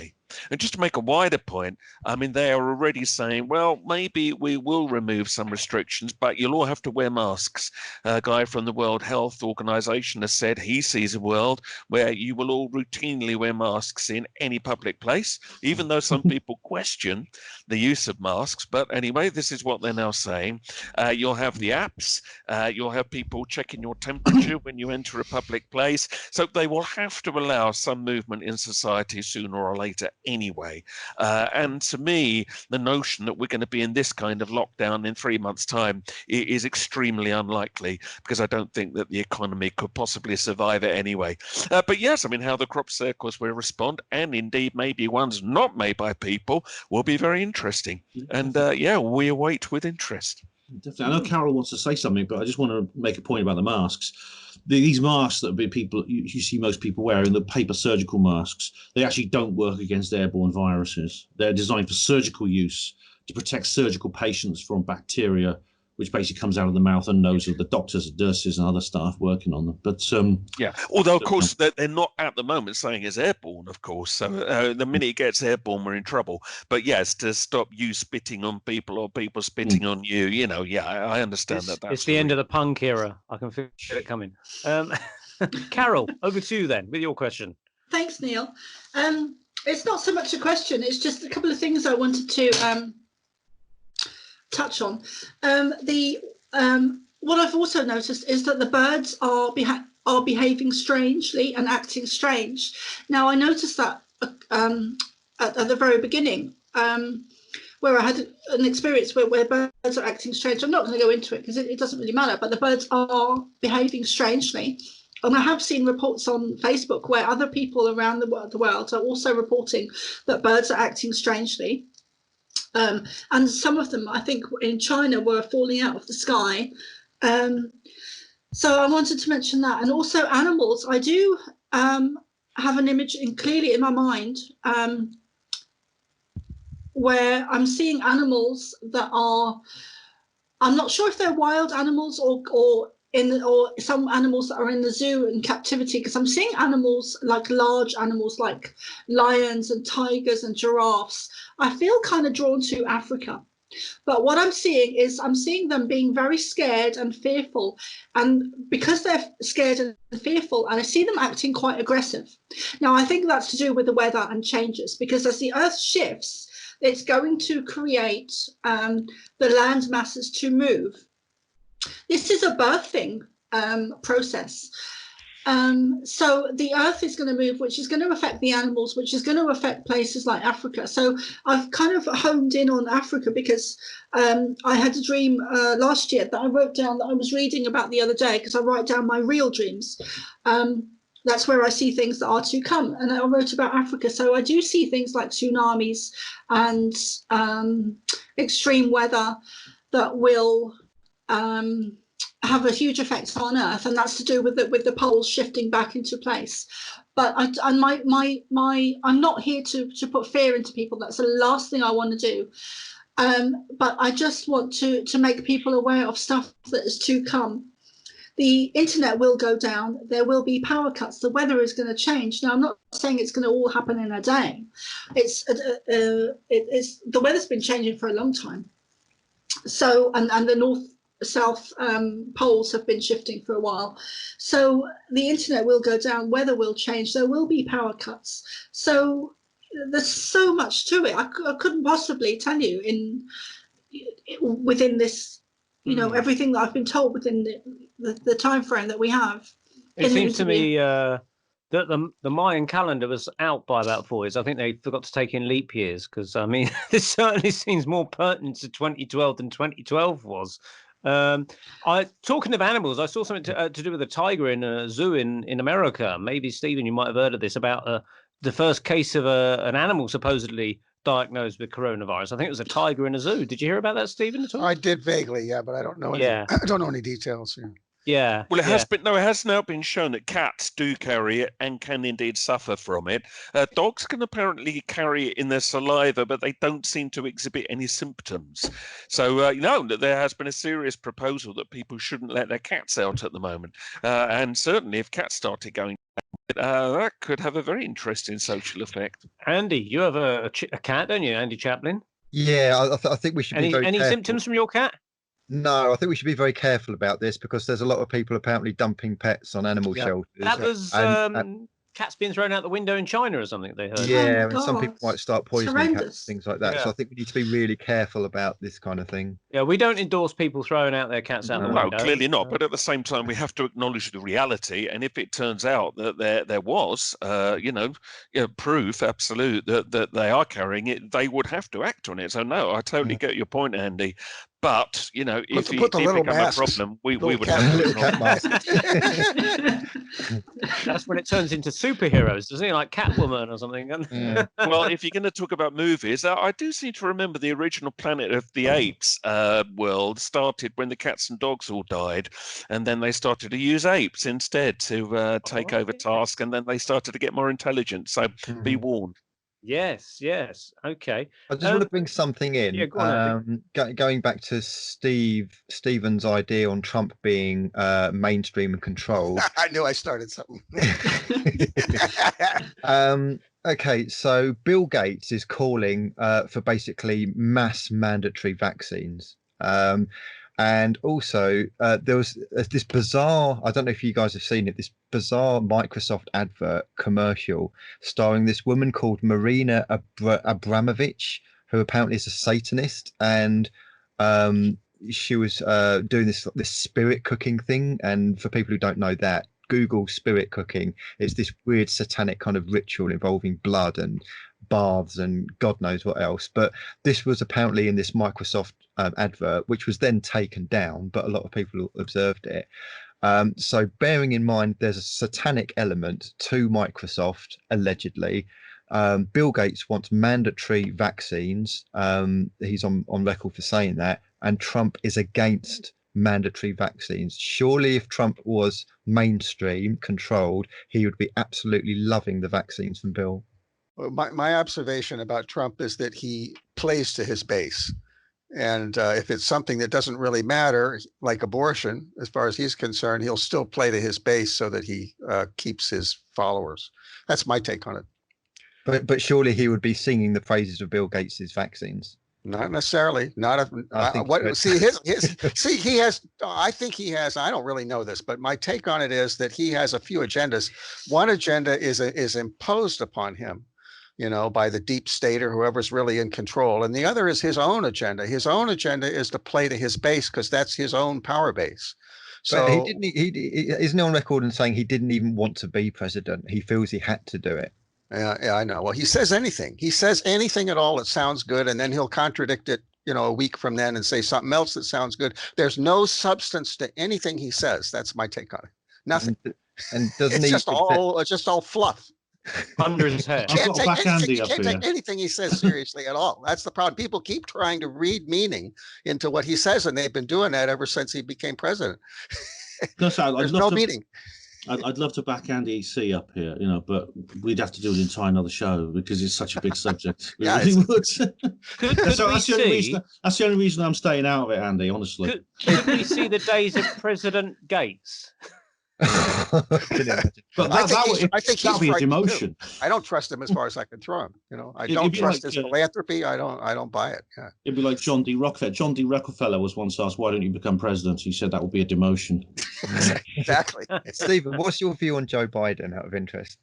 And just to make a wider point, I mean, they are already saying, well, maybe we will remove some restrictions, but you'll all have to wear masks. A guy from the World Health Organization has said he sees a world where you will all routinely wear masks in any public place, even though some people question the use of masks. But anyway, this is what they're now saying. You'll have the apps. You'll have people checking your temperature when you enter a public place. So they will have to allow some movement in society sooner or later anyway. And to me, the notion that we're going to be in this kind of lockdown in 3 months' time is extremely unlikely, because I don't think that the economy could possibly survive it anyway. But yes, I mean, how the crop circles will respond, and indeed maybe ones not made by people, will be very interesting. And yeah, we await with interest. Definitely. I know Carol wants to say something, but I just want to make a point about the masks. These masks that you see most people wearing, the paper surgical masks, they actually don't work against airborne viruses. They're designed for surgical use to protect surgical patients from bacteria, which basically comes out of the mouth and nose of the doctors, nurses, and other staff working on them. But yeah, although of course they're not at the moment saying it's airborne, of course. So the minute it gets airborne, we're in trouble. But yes, to stop you spitting on people or people spitting on you, yeah, I understand that. It's the end of the punk era. I can feel it coming. Carol, over to you then with your question. Thanks, Neil. It's not so much a question. It's just a couple of things I wanted to touch on. What I've also noticed is that the birds are behaving strangely and acting strange. Now, I noticed that at the very beginning, where I had an experience where birds are acting strange. I'm not going to go into it because it doesn't really matter, but the birds are behaving strangely. And I have seen reports on Facebook where other people around the world are also reporting that birds are acting strangely. And some of them, I think, in China were falling out of the sky. So I wanted to mention that. And also animals. I do have an image clearly in my mind where I'm seeing animals that are, I'm not sure if they're wild animals or some animals that are in the zoo in captivity, because I'm seeing animals like large animals like lions and tigers and giraffes. I feel kind of drawn to Africa. But what I'm seeing them being very scared and fearful. And because they're scared and fearful, and I see them acting quite aggressive. Now, I think that's to do with the weather and changes, because as the earth shifts, it's going to create the land masses to move. This is a birthing process. So the Earth is going to move, which is going to affect the animals, which is going to affect places like Africa. So I've kind of honed in on Africa because I had a dream last year that I wrote down that I was reading about the other day, because I write down my real dreams. That's where I see things that are to come. And I wrote about Africa. So I do see things like tsunamis and extreme weather that will have a huge effect on Earth, and that's to do with the poles shifting back into place. But I'm not here to put fear into people. That's the last thing I want to do. But I just want to make people aware of stuff that is to come. The internet will go down. There will be power cuts. The weather is going to change. Now, I'm not saying it's going to all happen in a day. The weather's been changing for a long time. So, and the north-south poles have been shifting for a while. So the internet will go down. Weather will change. There will be power cuts. So there's so much to it. I couldn't possibly tell you within this, everything that I've been told within the time frame that we have. It seems to me that the Mayan calendar was out by about 4 years. I think they forgot to take in leap years, because I mean, this certainly seems more pertinent to 2012 than 2012 was. Talking of animals, I saw something to do with a tiger in a zoo in America. Maybe Stephen, you might have heard of this, about the first case of an animal supposedly diagnosed with coronavirus. I think it was a tiger in a zoo. Did you hear about that, Stephen, at all? I did vaguely, yeah, but I don't know. I don't know any details. Yeah. Yeah. Well, it has now been shown that cats do carry it and can indeed suffer from it. Dogs can apparently carry it in their saliva, but they don't seem to exhibit any symptoms. So, there has been a serious proposal that people shouldn't let their cats out at the moment. And certainly if cats started going, that could have a very interesting social effect. Andy, you have a cat, don't you, Andy Chaplin? Yeah, I think we should be very Any careful. symptoms from your cat? No, I think we should be very careful about this, because there's a lot of people apparently dumping pets on animal shelters. That was cats being thrown out the window in China or something, they heard. Yeah, and some people might start poisoning cats, things like that. Yeah. So I think we need to be really careful about this kind of thing. Yeah, we don't endorse people throwing out their cats out the window. No, clearly not. But at the same time, we have to acknowledge the reality. And if it turns out that there was, proof, absolute, that they are carrying it, they would have to act on it. So no, I totally get your point, Andy. But if it became a problem, we would have to cat mask. That's when it turns into superheroes, doesn't it? Like Catwoman or something. Yeah. Well, if you're going to talk about movies, I do seem to remember the original Planet of the Apes world started when the cats and dogs all died, and then they started to use apes instead to take over tasks, and then they started to get more intelligent. So be warned. Yes. Okay. I just want to bring something in. Yeah, go on, going back to Stephen's idea on Trump being mainstream and controlled. I knew I started something. Okay, so Bill Gates is calling for basically mass mandatory vaccines. And also, there was this bizarre, I don't know if you guys have seen it, this bizarre Microsoft advert commercial starring this woman called Marina Abramovich, who apparently is a Satanist. And she was doing this spirit cooking thing. And for people who don't know that, Google spirit cooking. It's this weird satanic kind of ritual involving blood and baths and God knows what else. But this was apparently in this Microsoft advert, which was then taken down, but a lot of people observed it. So bearing in mind there's a satanic element to Microsoft, allegedly. Bill Gates wants mandatory vaccines. He's on record for saying that, and Trump is against mandatory vaccines. Surely if Trump was mainstream controlled, he would be absolutely loving the vaccines from Bill. Well, my observation about Trump is that he plays to his base. And if it's something that doesn't really matter, like abortion, as far as he's concerned, he'll still play to his base so that he keeps his followers. That's my take on it. But surely he would be singing the praises of Bill Gates's vaccines. Not necessarily. Not he has. I think he has. I don't really know this, but my take on it is that he has a few agendas. One agenda is imposed upon him, by the deep state or whoever's really in control, and the other is his own agenda. His own agenda is to play to his base because that's his own power base. But he didn't. He isn't on record and saying he didn't even want to be president. He feels he had to do it. Yeah, I know. Well, he says anything. He says anything at all that sounds good, and then he'll contradict it, a week from then and say something else that sounds good. There's no substance to anything he says. That's my take on it. Nothing. And doesn't it's just all fluff. Under his hair. You can't take anything he says seriously at all. That's the problem. People keep trying to read meaning into what he says, and they've been doing that ever since he became president. There's no meaning. I'd love to back Andy C up here, but we'd have to do an entire another show because it's such a big subject. We really would. That's the only reason I'm staying out of it, Andy, honestly. Could we see the days of President Gates? But I think that'll be a demotion. I don't trust him as far as I can throw him. I don't trust his philanthropy. I don't buy it. Yeah. It'd be like John D. Rockefeller. John D. Rockefeller was once asked, "Why don't you become president?" He said that would be a demotion. Exactly. Stephen, what's your view on Joe Biden? Out of interest.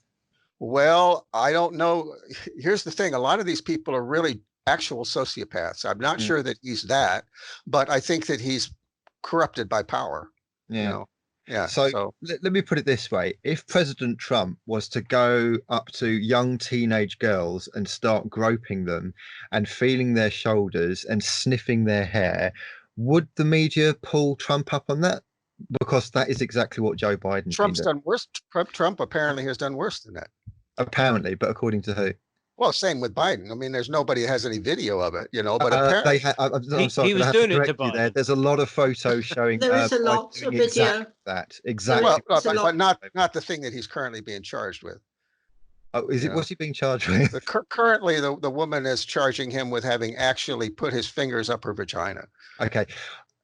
Well, I don't know. Here's the thing: a lot of these people are really actual sociopaths. I'm not sure that he's that, but I think that he's corrupted by power. Yeah. Yeah. So let me put it this way. If President Trump was to go up to young teenage girls and start groping them and feeling their shoulders and sniffing their hair, would the media pull Trump up on that? Because that is exactly what Joe Biden Trump's done worse. Trump apparently has done worse than that. Apparently, but according to who? Well, same with Biden. I mean, there's nobody that has any video of it, but apparently I'm sorry, he was doing it to Biden. There's a lot of photos showing. There is a lot of video. Exactly. Well, but not the thing that he's currently being charged with. Oh, is it? What's he being charged with? Currently, the woman is charging him with having actually put his fingers up her vagina. Okay.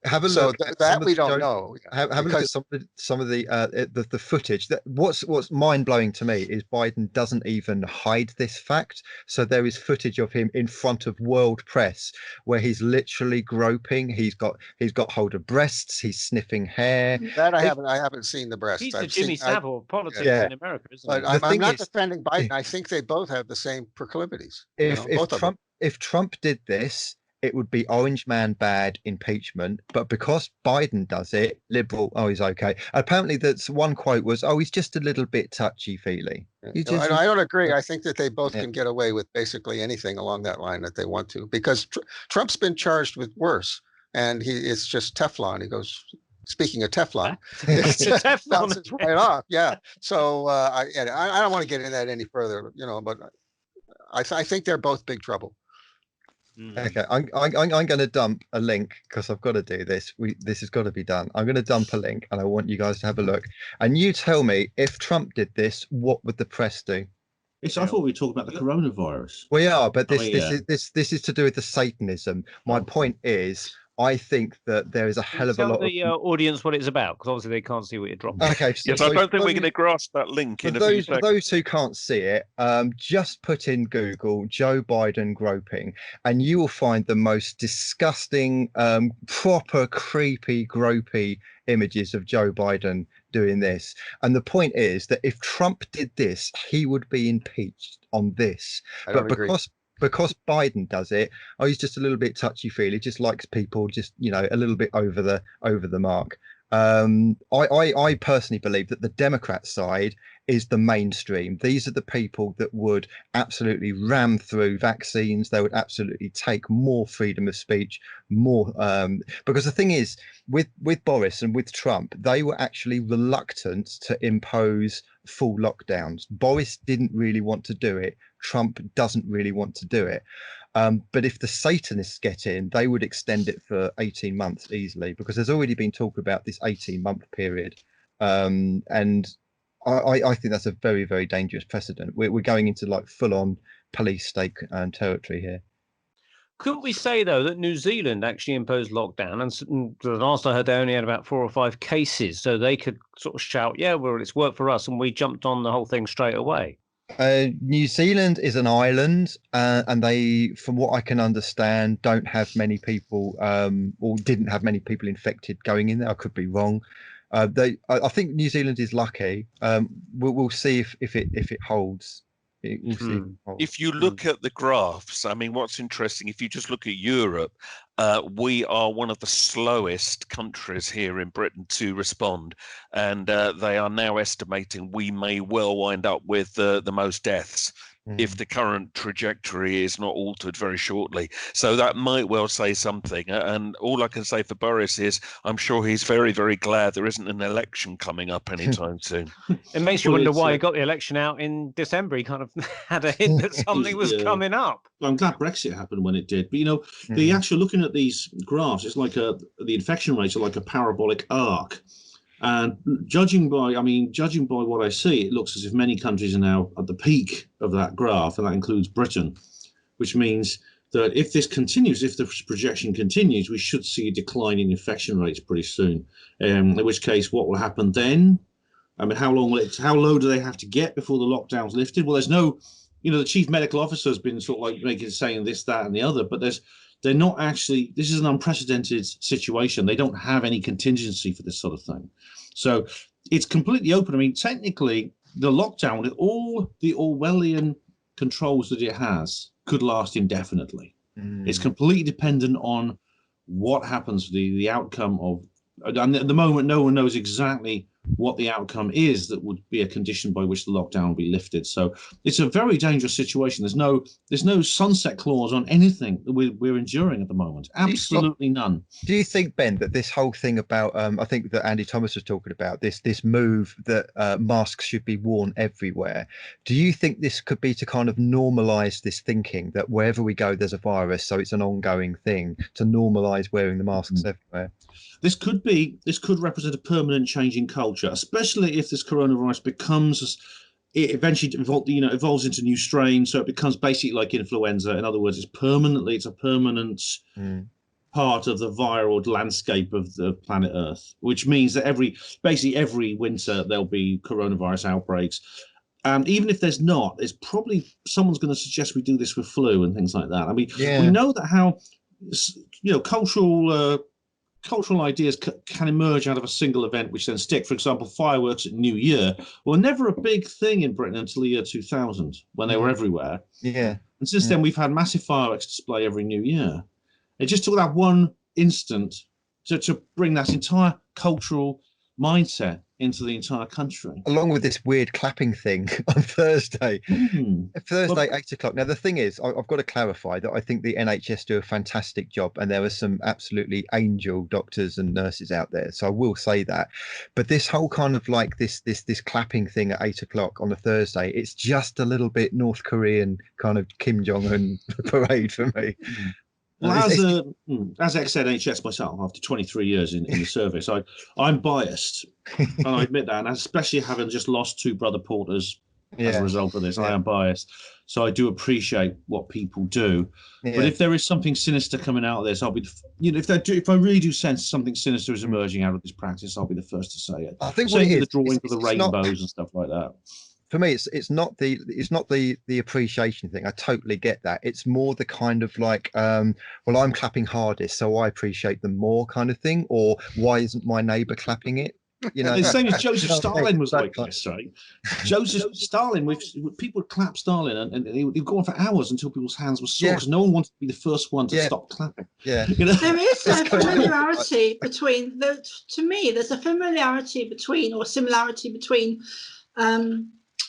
Have a look. So that we don't know. Have a look at some of the footage. What's mind blowing to me is Biden doesn't even hide this fact. So there is footage of him in front of world press where he's literally groping. He's got hold of breasts. He's sniffing hair. That I haven't seen the breasts. He's the Jimmy Savile of politics in America, isn't he? But I'm not defending Biden. I think they both have the same proclivities. If Trump did this, it would be orange man bad impeachment, but because Biden does it, liberal, he's okay. Apparently, that's one quote was, he's just a little bit touchy-feely. I don't agree. I think that they both can get away with basically anything along that line that they want to, because Trump's been charged with worse, and it's just Teflon. He goes, speaking of Teflon, it bounces right off. Yeah. So I don't want to get into that any further, but I think they're both big trouble. Okay, I'm going to dump a link because I've got to do this. This has got to be done. I'm going to dump a link, and I want you guys to have a look. And you tell me, if Trump did this, what would the press do? I thought we were talking about the coronavirus. We are, but this is to do with the Satanism. My point is, I think that there is a hell of a lot. Tell the audience what it's about, because obviously they can't see what you're dropping. Okay, yes, I don't think we're going to grasp that link in a few seconds. For those who can't see it, just put in Google Joe Biden groping, and you will find the most disgusting, proper creepy, gropey images of Joe Biden doing this. And the point is that if Trump did this, he would be impeached on this. But because Biden does it, he's just a little bit touchy-feely, just likes people just, a little bit over the mark. I personally believe that the Democrat side is the mainstream. These are the people that would absolutely ram through vaccines. They would absolutely take more freedom of speech, more because the thing is, with Boris and with Trump, they were actually reluctant to impose full lockdowns. Boris didn't really want to do it. Trump doesn't really want to do it. But if the Satanists get in, they would extend it for 18 months easily, because there's already been talk about this 18-month period. And I think that's a very, very dangerous precedent. We're going into like full-on police state territory here. Could we say, though, that New Zealand actually imposed lockdown, and the last I heard they only had about 4 or 5 cases, so they could sort of shout, yeah, well, it's worked for us, and we jumped on the whole thing straight away? New Zealand is an island, and they, from what I can understand, don't have many people, or didn't have many people infected going in there. I could be wrong. I think New Zealand is lucky. We'll see if it holds. We'll see. If you look at the graphs, I mean, what's interesting, if you just look at Europe, we are one of the slowest countries here in Britain to respond. And they are now estimating we may well wind up with the most deaths if the current trajectory is not altered very shortly. So that might well say something. And all I can say for Boris is I'm sure he's very, very glad there isn't an election coming up anytime soon. It makes you wonder why he got the election out in December. He kind of had a hint that something was coming up. I'm glad Brexit happened when it did. But, you know, the actual looking at these graphs, it's like the infection rates are like a parabolic arc. And judging by what I see, it looks as if many countries are now at the peak of that graph, and that includes Britain, which means that if this continues, if the projection continues, we should see a decline in infection rates pretty soon. In which case, what will happen then? I mean, how low do they have to get before the lockdown's lifted? Well, there's no, you know, the chief medical officer has been sort of like saying this, that, and the other, but they're not actually, this is an unprecedented situation. They don't have any contingency for this sort of thing. So it's completely open. I mean, technically, the lockdown, with all the Orwellian controls that it has, could last indefinitely. It's completely dependent on what happens, the outcome of, and at the moment, no one knows exactly what the outcome is that would be a condition by which the lockdown will be lifted. So it's a very dangerous situation. There's no sunset clause on anything that we're enduring at the moment. Absolutely none. Do you think, Ben, that this whole thing about I think that Andy Thomas was talking about this move that masks should be worn everywhere, do you think this could be to kind of normalize this thinking that wherever we go there's a virus, so it's an ongoing thing, to normalize wearing the masks everywhere? This could represent a permanent change in culture, especially if this coronavirus it eventually evolves into new strains, so it becomes basically like influenza. In other words, it's a permanent part of the viral landscape of the planet Earth, which means that every winter there'll be coronavirus outbreaks. And even if there's not, there's probably someone's going to suggest we do this with flu and things like that. I mean, we know that how, you know, cultural ideas can emerge out of a single event which then stick. For example, fireworks at New Year were never a big thing in Britain until the year 2000, when they were everywhere. And since then, we've had massive fireworks display every New Year. It just took that one instant to bring that entire cultural mindset into the entire country, along with this weird clapping thing on Thursday. Thursday, 8 o'clock. Now, the thing is, I've got to clarify that I think the NHS do a fantastic job, and there are some absolutely angel doctors and nurses out there. So I will say that. But this whole kind of like this clapping thing at 8 o'clock on a Thursday, it's just a little bit North Korean kind of Kim Jong-un parade for me. Well, as ex-NHS myself, after 23 years in the service, I'm biased, and I admit that, and especially having just lost two brother porters as a result of this, I am biased. So I do appreciate what people do, but if there is something sinister coming out of this, I'll be, you know, if I really do sense something sinister is emerging out of this practice, I'll be the first to say it. I think the drawing of the rainbows and stuff like that. For me, it's not the appreciation thing. I totally get that. It's more the kind of like, well, I'm clapping hardest, so I appreciate them more kind of thing. Or why isn't my neighbour clapping it? You know, the same as Joseph Stalin was like this, right? Joseph Stalin, people would clap Stalin, and he'd go on for hours until people's hands were sore because no one wanted to be the first one to stop clapping. You know? There is a familiarity between to me. There's a familiarity between, or similarity between,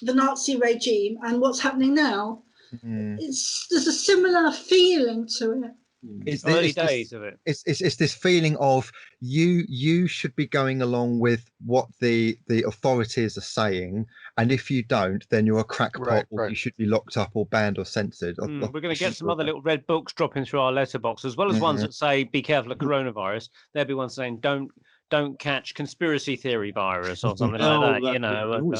the Nazi regime and what's happening now. There's a similar feeling to it. It's early days of it. It's this feeling of you should be going along with what the authorities are saying, and if you don't, then you're a crackpot, or you should be locked up or banned or censored. We're going to get some other little red books dropping through our letterbox, as well as ones that say be careful of coronavirus. There'll be ones saying don't catch conspiracy theory virus or something like that, you know. We've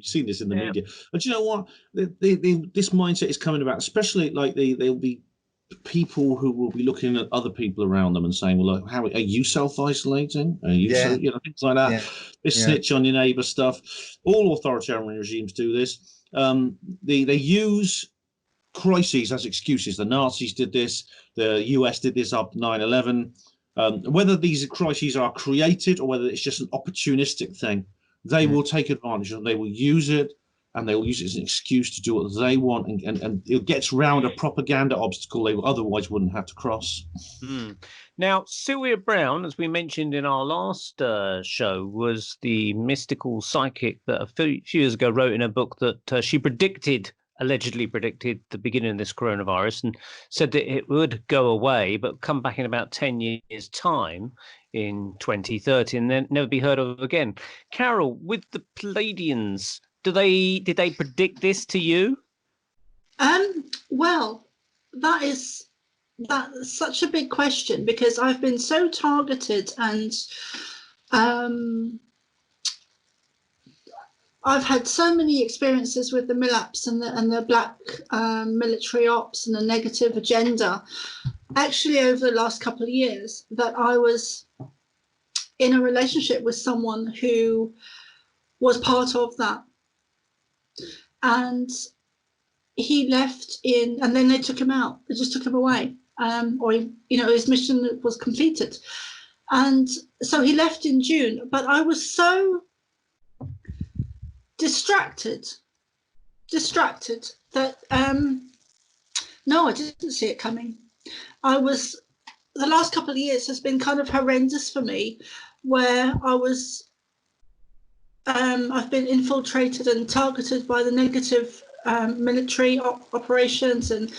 seen this in the media. But you know what? This mindset is coming about, especially like there'll be people who will be looking at other people around them and saying, well, how are you self-isolating? Are you you know, things like that. This snitch on your neighbor stuff. All authoritarian regimes do this. They use crises as excuses. The Nazis did this. The US did this up 9/11. Whether these crises are created or whether it's just an opportunistic thing, they will take advantage of it. They will use it and they'll use it as an excuse to do what they want, and it gets round a propaganda obstacle they otherwise wouldn't have to cross. Now, Sylvia Browne, as we mentioned in our last show, was the mystical psychic that a few years ago wrote in a book that she allegedly predicted the beginning of this coronavirus, and said that it would go away but come back in about 10 years' time in 2030 and then never be heard of again. Carol, with the Pleiadians, did they predict this to you? Well, that's such a big question, because I've been so targeted, and I've had so many experiences with the MILAPs and the black military ops and the negative agenda, actually over the last couple of years, that I was in a relationship with someone who was part of that. And he left and then they took him out. They just took him away. His mission was completed. And so he left in June, but I was so distracted that no, I didn't see it coming. The last couple of years has been kind of horrendous for me, where I've been infiltrated and targeted by the negative military operations, and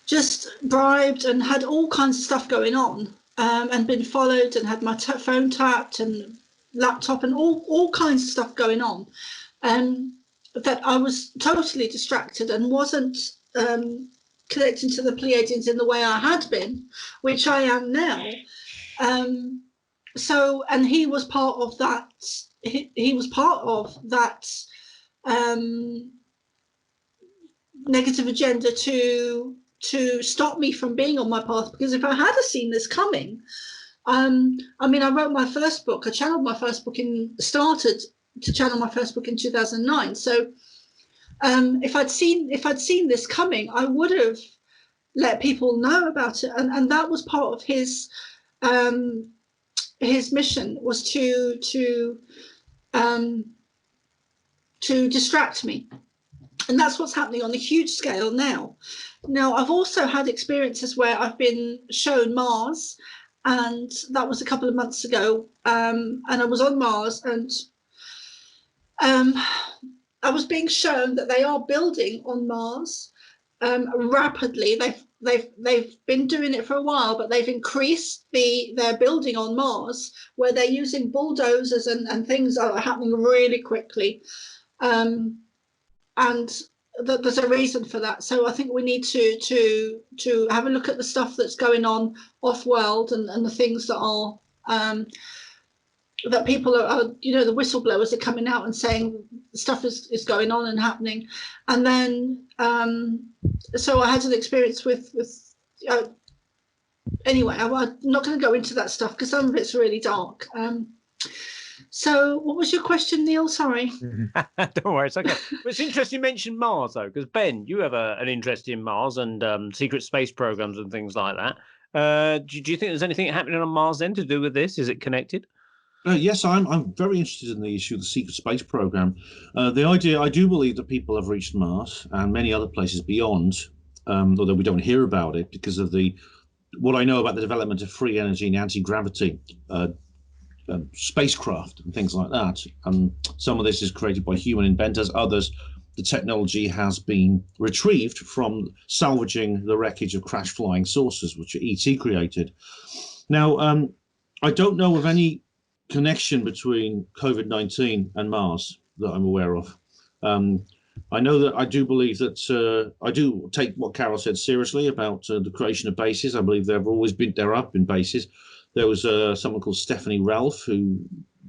just bribed and had all kinds of stuff going on, and been followed and had my phone tapped and laptop and all kinds of stuff going on, that I was totally distracted and wasn't connecting to the Pleiadians in the way I had been, which I am now. And he was part of that. He was part of that negative agenda to stop me from being on my path. Because if I had seen this coming, I wrote my first book. I channeled my first book started to channel my first book in 2009. So if I'd seen this coming, I would have let people know about it. And that was part of his mission, was to distract me. And that's what's happening on a huge scale now. Now, I've also had experiences where I've been shown Mars, and that was a couple of months ago. And I was on Mars, and I was being shown that they are building on Mars rapidly. They've been doing it for a while, but they've increased their building on Mars, where they're using bulldozers and things are happening really quickly. And there's a reason for that. So I think we need to have a look at the stuff that's going on off-world, and the things that are that people are, the whistleblowers are coming out and saying stuff is going on and happening. And then so I had an experience with anyway, I'm not going to go into that stuff because some of it's really dark. So what was your question, Neil? Sorry. Don't worry, it's okay. But it's interesting you mentioned Mars, though, because Ben, you have an interest in Mars and secret space programs and things like that. Do you think there's anything happening on Mars then to do with this? Is it connected? Yes, I'm very interested in the issue of the secret space program. The idea, I do believe that people have reached Mars and many other places beyond, although we don't hear about it because of what I know about the development of free energy and anti-gravity spacecraft and things like that. Some of this is created by human inventors. Others, the technology has been retrieved from salvaging the wreckage of crash flying saucers, which ET created. Now, I don't know of any connection between COVID-19 and Mars that I'm aware of. I know that I do believe that I do take what Carol said seriously about the creation of bases. I believe there have been bases. There was someone called Stephanie Ralph who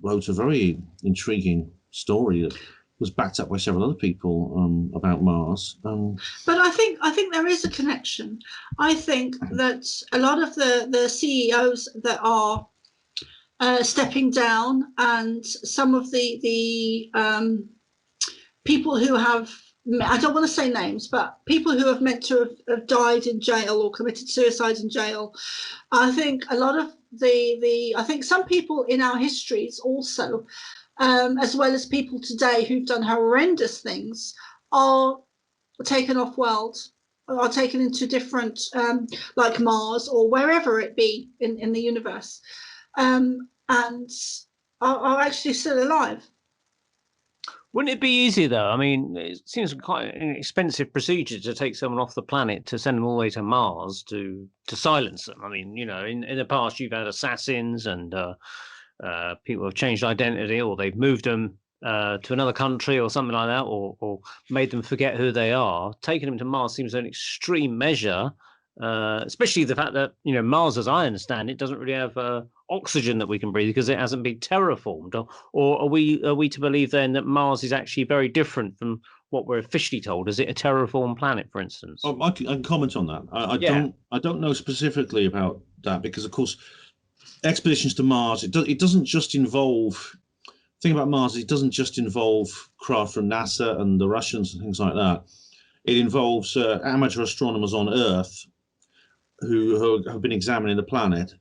wrote a very intriguing story that was backed up by several other people about Mars. But I think there is a connection. I think that a lot of the CEOs that are stepping down, and some of the people who have, I don't want to say names, but people who have meant to have died in jail or committed suicide in jail. I think a lot of I think some people in our histories also as well as people today who've done horrendous things, are taken off world, are taken into different, like Mars or wherever it be in the universe, and are actually still alive. Wouldn't it be easier though? I mean, it seems quite an expensive procedure to take someone off the planet to send them all the way to Mars to silence them. I mean, in the past you've had assassins and people have changed identity, or they've moved them to another country or something like that, or made them forget who they are. Taking them to Mars seems an extreme measure, especially the fact that Mars, as I understand it, doesn't really have oxygen that we can breathe because it hasn't been terraformed. Or are we to believe then that Mars is actually very different from what we're officially told? Is it a terraformed planet, for instance? I can comment on that. I don't know specifically about that because, of course, expeditions to Mars, it doesn't just involve. The thing about Mars, it doesn't just involve craft from NASA and the Russians and things like that. It involves amateur astronomers on Earth who have been examining the planet.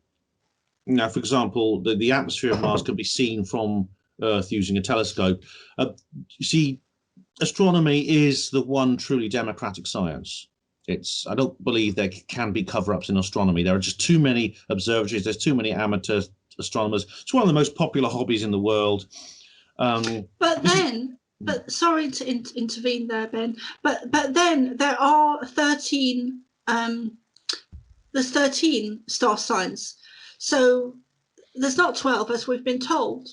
Now, for example, the atmosphere of Mars can be seen from Earth using a telescope. You see, astronomy is the one truly democratic science. I don't believe there can be cover-ups in astronomy. There are just too many observatories. There's too many amateur astronomers. It's one of the most popular hobbies in the world. But sorry to intervene there, Ben. But then there are 13. There's 13 star signs, so there's not 12 as we've been told.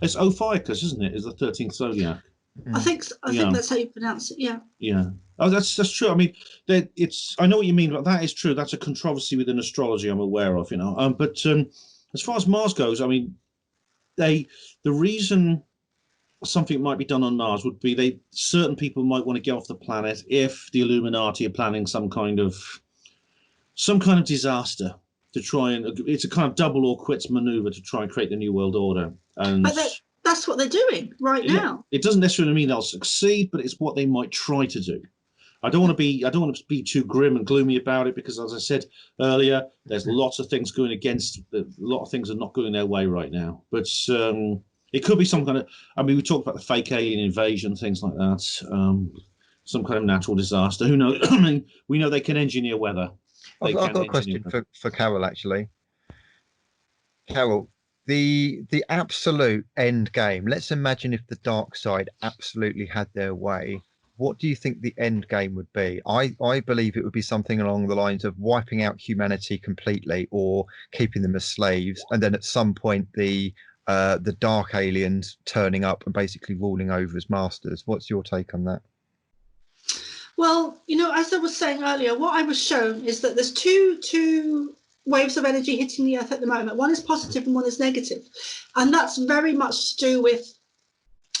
It's Ophiuchus, isn't it? Is the 13th zodiac? I think that's how you pronounce it. Yeah. Yeah. Oh, that's true. I mean, I know what you mean, but that is true. That's a controversy within astrology I'm aware of. But as far as Mars goes, I mean, the reason something might be done on Mars would be certain people might want to get off the planet if the Illuminati are planning some kind of disaster to try and. It's a kind of double or quits maneuver to try and create the New World Order. But that's what they're doing right now. It doesn't necessarily mean they'll succeed, but it's what they might try to do. I don't want to be too grim and gloomy about it because, as I said earlier, there's lots of things going against. A lot of things are not going their way right now. But it could be some kind of. I mean, we talked about the fake alien invasion, things like that. Some kind of natural disaster. Who knows? I mean, we know they can engineer weather. I've got a question for Carol, actually. Carol, the absolute end game. Let's imagine if the dark side absolutely had their way. What do you think the end game would be? I believe it would be something along the lines of wiping out humanity completely or keeping them as slaves, and then at some point the dark aliens turning up and basically ruling over as masters. What's your take on that? Well, as I was saying earlier, what I was shown is that there's two waves of energy hitting the Earth at the moment. One is positive and one is negative. And that's very much to do with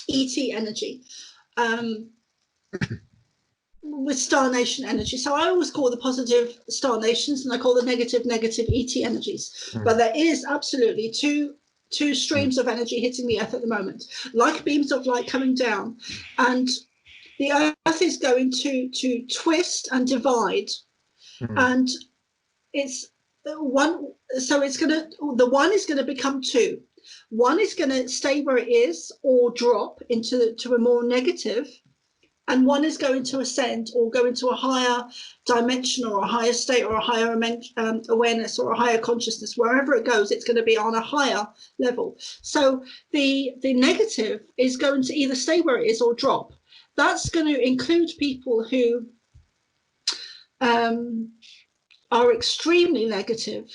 ET energy, with Star Nation energy. So I always call the positive Star Nations and I call the negative ET energies. But there is absolutely two streams of energy hitting the Earth at the moment, like beams of light coming down. And the Earth is going to twist and divide, and it's one. So the one is going to become two. One is going to stay where it is or drop into a more negative, and one is going to ascend or go into a higher dimension or a higher state or a higher awareness or a higher consciousness. Wherever it goes, it's going to be on a higher level. So the negative is going to either stay where it is or drop. That's going to include people who are extremely negative,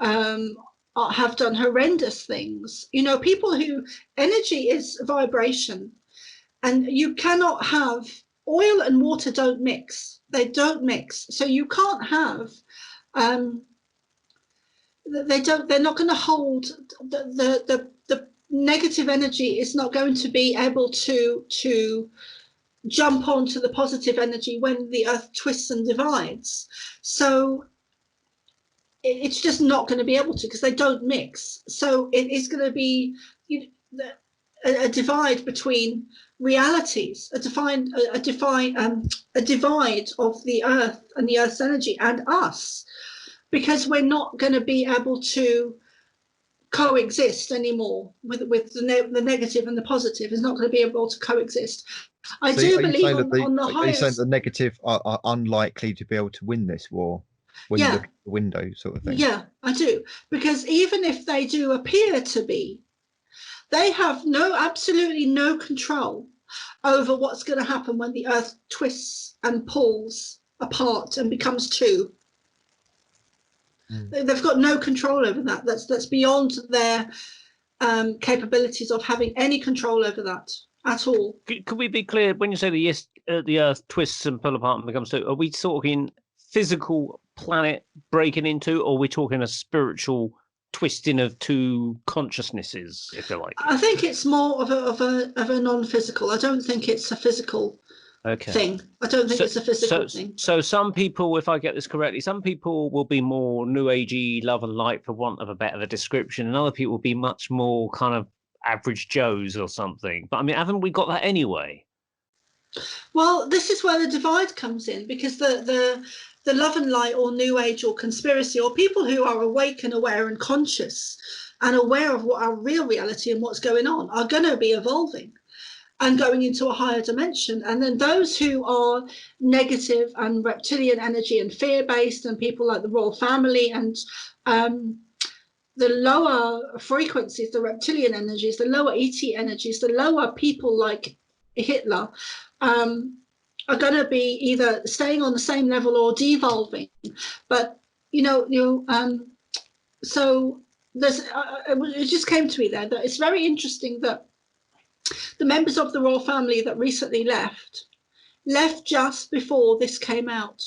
have done horrendous things. People who energy is vibration, and you cannot have oil and water don't mix. They don't mix. So you can't have. They're not going to hold the negative energy is not going to be able to jump onto the positive energy when the Earth twists and divides. So it's just not going to be able to, because they don't mix. So it is going to be a divide between realities, a divide of the Earth and the Earth's energy and us, because we're not going to be able to coexist anymore with the negative and the positive. Is not going to be able to coexist. I do believe on the highest. Are you saying the negative are unlikely to be able to win this war when you look at the window sort of thing? Yeah, I do, because even if they do appear to be, they have absolutely no control over what's going to happen when the Earth twists and pulls apart and becomes two. They've got no control over that. That's beyond their capabilities of having any control over that at all. Could we be clear when you say the Earth twists and pull apart and becomes two? Are we talking physical planet breaking into, or are we talking a spiritual twisting of two consciousnesses, if you like? I think it's more of a non-physical. I don't think it's a physical thing. I don't think it's a physical thing. So some people, if I get this correctly, some people will be more New Agey, love and light, for want of a better description, and other people will be much more kind of average Joes or something. But I mean, haven't we got that anyway? Well, this is where the divide comes in, because the love and light or New Age or conspiracy, or people who are awake and aware and conscious and aware of what our real reality and what's going on, are going to be evolving and going into a higher dimension. And then those who are negative and reptilian energy and fear-based, and people like the royal family and the lower frequencies, the reptilian energies, the lower ET energies, the lower people like Hitler, are going to be either staying on the same level or devolving. But so there's it just came to me there that it's very interesting that the members of the royal family that recently left just before this came out,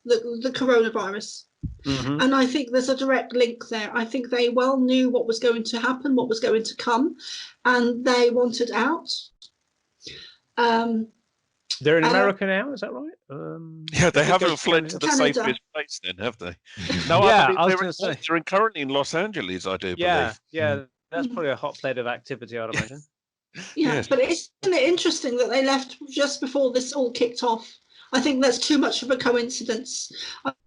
the coronavirus. And I think there's a direct link there. I think they well knew what was going to happen, what was going to come, and they wanted out. They're in America now, is that right? Yeah, they haven't fled to the Canada. safest place then, have they? No, Yeah, I believe they're currently in Los Angeles, I do believe. Yeah, that's probably a hotbed of activity, I'd imagine. Yes. But isn't it interesting that they left just before this all kicked off? I think that's too much of a coincidence.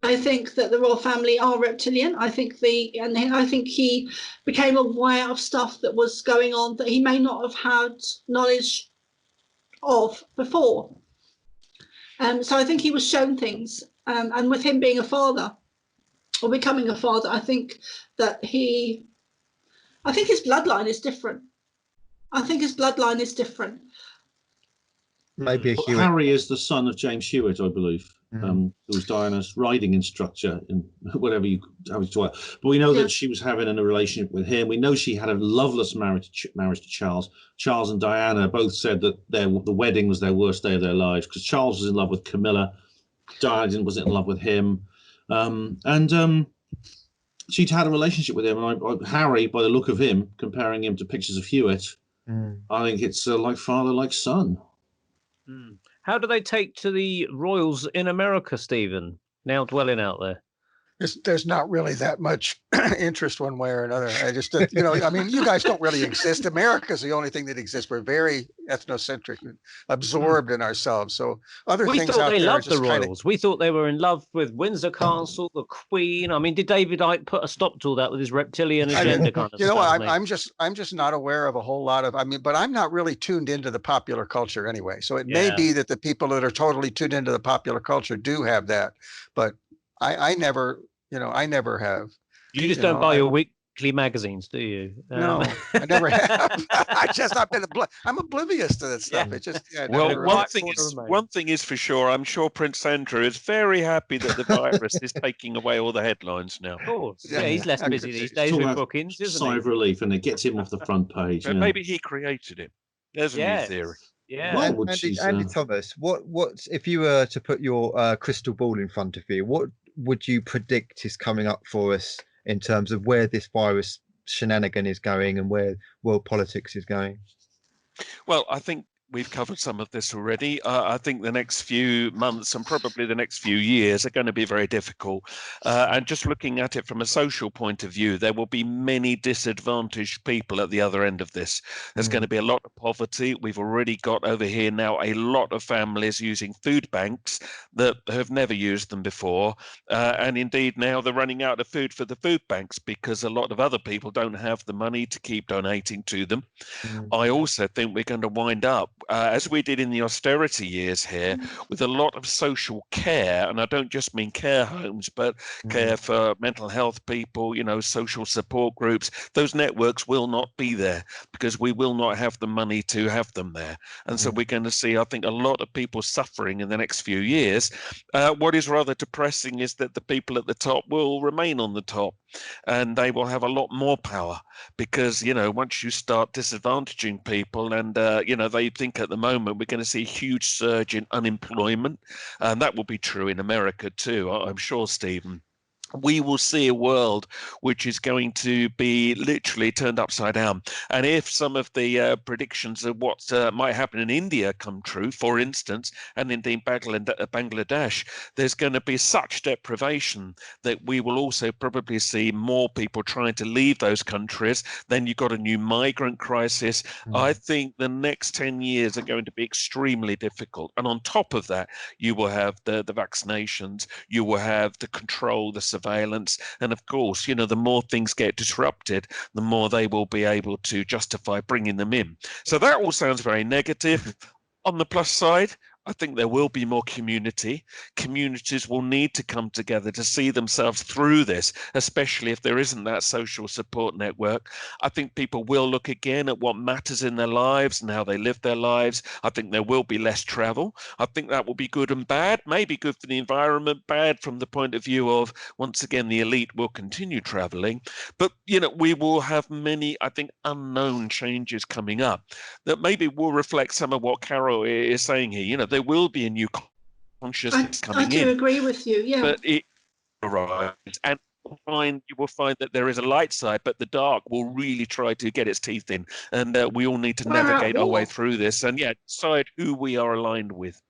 I think that the royal family are reptilian. I think he became aware of stuff that was going on that he may not have had knowledge of before. So I think he was shown things, and with him being a father or becoming a father, I think his bloodline is different. Maybe a Hewitt. Harry is the son of James Hewitt, I believe, who was Diana's riding instructor in whatever you have to talk. But we know that she was having a relationship with him. We know she had a loveless marriage to Charles. Charles and Diana both said that the wedding was their worst day of their lives, because Charles was in love with Camilla, Diana wasn't in love with him, and she'd had a relationship with him. And Harry, by the look of him, comparing him to pictures of Hewitt, I think it's like father, like son. How do they take to the royals in America, Stephen, now dwelling out there? There's not really that much interest one way or another. I just, I mean, you guys don't really exist. America's the only thing that exists. We're very ethnocentric, absorbed in ourselves. So We things thought out they there are loved the just royals. We thought they were in love with Windsor Castle, the Queen. I mean, did David Icke put a stop to all that with his reptilian agenda kind of stuff? I'm just not aware of a whole lot of, but I'm not really tuned into the popular culture anyway. So it may be that the people that are totally tuned into the popular culture do have that, but I never have. You just don't buy your weekly magazines, do you? No, I never have. I'm oblivious to that stuff. It just one thing is for sure. I'm sure Prince Andrew is very happy that the virus is taking away all the headlines now. Of course, he's less busy these days with bookings, isn't he? Sigh of relief, and it gets him off the front page. But maybe he created it. There's a new theory. Yeah. Well, Andy Thomas, what if you were to put your crystal ball in front of you, what would you predict is coming up for us in terms of where this virus shenanigan is going and where world politics is going? Well, I think we've covered some of this already. I think the next few months and probably the next few years are going to be very difficult. And just looking at it from a social point of view, there will be many disadvantaged people at the other end of this. There's going to be a lot of poverty. We've already got over here now a lot of families using food banks that have never used them before. And indeed, now they're running out of food for the food banks because a lot of other people don't have the money to keep donating to them. I also think we're going to wind up, as we did in the austerity years here, with a lot of social care. And I don't just mean care homes, but care for mental health people, social support groups. Those networks will not be there because we will not have the money to have them there. And so we're going to see, I think, a lot of people suffering in the next few years. What is rather depressing is that the people at the top will remain on the top and they will have a lot more power because, once you start disadvantaging people and, they think at the moment we're going to see a huge surge in unemployment, and that will be true in America too, I'm sure, Stephen. We will see a world which is going to be literally turned upside down. And if some of the predictions of what might happen in India come true, for instance, and indeed Bangladesh, there's going to be such deprivation that we will also probably see more people trying to leave those countries. Then you've got a new migrant crisis. I think the next 10 years are going to be extremely difficult. And on top of that, you will have the vaccinations, you will have the control, the surveillance, and of course, the more things get disrupted, the more they will be able to justify bringing them in. So that all sounds very negative. On the plus side, I think there will be more community. Communities will need to come together to see themselves through this, especially if there isn't that social support network. I think people will look again at what matters in their lives and how they live their lives. I think there will be less travel. I think that will be good and bad, maybe good for the environment, bad from the point of view of, once again, the elite will continue traveling. But, we will have many, I think, unknown changes coming up that maybe will reflect some of what Carol is saying here. There will be a new consciousness coming in. I do agree with you, yeah. But it arrives, and you will find that there is a light side, but the dark will really try to get its teeth in. And we all need to navigate our way through this and, decide who we are aligned with.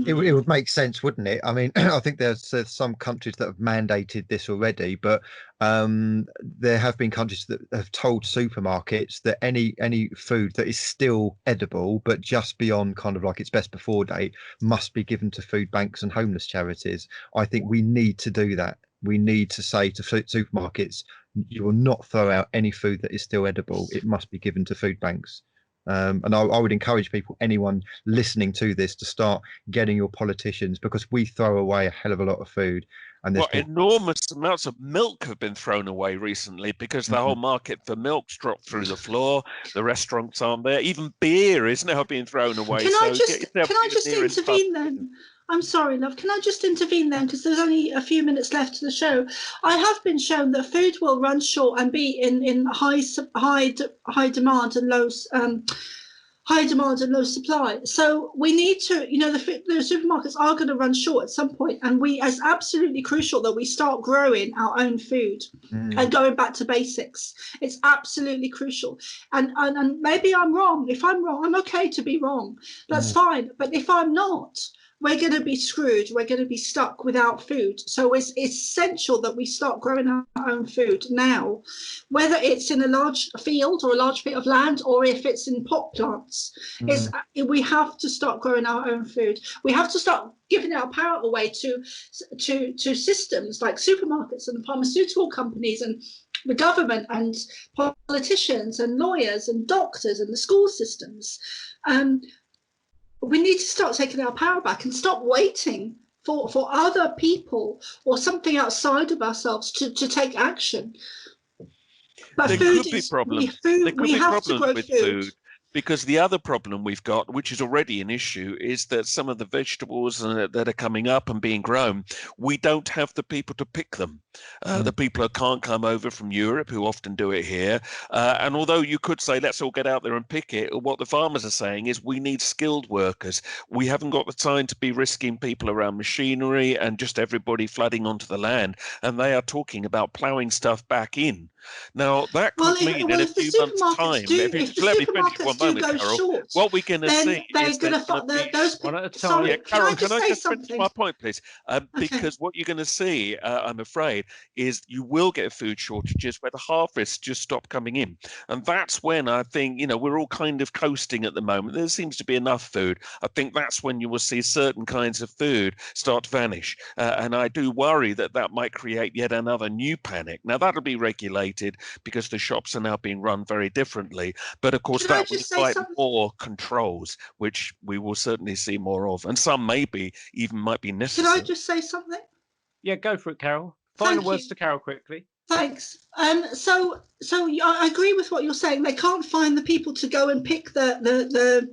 It would make sense, wouldn't it? I mean, I think there's some countries that have mandated this already, but there have been countries that have told supermarkets that any food that is still edible but just beyond kind of like its best before date must be given to food banks and homeless charities. I think we need to do that. We need to say to supermarkets, you will not throw out any food that is still edible. It must be given to food banks. And I would encourage people, anyone listening to this, to start getting your politicians, because we throw away a hell of a lot of food. And enormous amounts of milk have been thrown away recently because the whole market for milk's dropped through the floor. The restaurants aren't there. Even beer is now being thrown away. Can I just intervene then? I'm sorry, love. Can I just intervene then? Because there's only a few minutes left to the show. I have been shown that food will run short and be in high demand and low supply. So we need to, the supermarkets are going to run short at some point, and it's absolutely crucial that we start growing our own food and going back to basics. It's absolutely crucial. And maybe I'm wrong. If I'm wrong, I'm okay to be wrong. That's fine. But if I'm not, we're going to be screwed. We're going to be stuck without food. So it's essential that we start growing our own food now, whether it's in a large field or a large bit of land, or if it's in pot plants. We have to start growing our own food. We have to start giving our power away to systems like supermarkets and pharmaceutical companies and the government and politicians and lawyers and doctors and the school systems. We need to start taking our power back and stop waiting for other people or something outside of ourselves to take action. But there could be problems. We have to grow food. Because the other problem we've got, which is already an issue, is that some of the vegetables that are coming up and being grown, we don't have the people to pick them. The people who can't come over from Europe, who often do it here. And although you could say, let's all get out there and pick it, what the farmers are saying is we need skilled workers. We haven't got the time to be risking people around machinery and just everybody flooding onto the land. And they are talking about ploughing stuff back in. Now, that could mean in a few months' time, let me finish one do moment, go Carol. short, What we're going to then see they're is going to there's gonna find be- those One people. at a time. Sorry, Yeah, Carol, can I just say finish something? my point, please? Because what you're going to see, I'm afraid, is you will get food shortages where the harvests just stop coming in. And that's when I think, we're all kind of coasting at the moment. There seems to be enough food. I think that's when you will see certain kinds of food start to vanish. And I do worry that that might create yet another new panic. Now, that'll be regulated because the shops are now being run very differently. But of course, Can I that will just say invite something? more controls, which we will certainly see more of. And some maybe even might be Can necessary. I just say something? Yeah, go for it, Carol. Final Thank words you. to Carol quickly. Thanks. So I agree with what you're saying. They can't find the people to go and pick the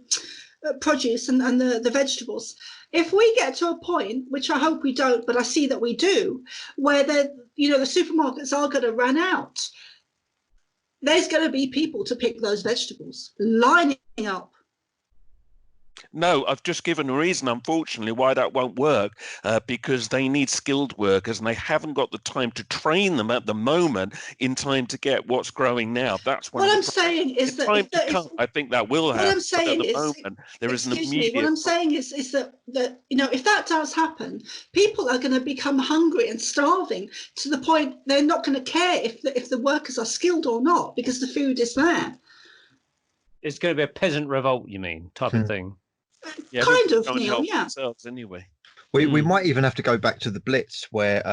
produce and the vegetables. If we get to a point, which I hope we don't, but I see that we do, where the supermarkets are going to run out, there's going to be people to pick those vegetables, lining up. No, I've just given a reason, unfortunately, why that won't work, because they need skilled workers and they haven't got the time to train them at the moment in time to get what's growing now. That's one What of I'm the saying is that time to come. I think that will happen. What I'm saying but at the is, moment, there is an excuse me, immediate. what I'm saying is that if that does happen, people are going to become hungry and starving to the point they're not going to care if the workers are skilled or not because the food is there. It's going to be a peasant revolt, you mean, type of thing. Yeah, Kind of, trying to Neil. help Yeah. themselves anyway. We might even have to go back to the Blitz where,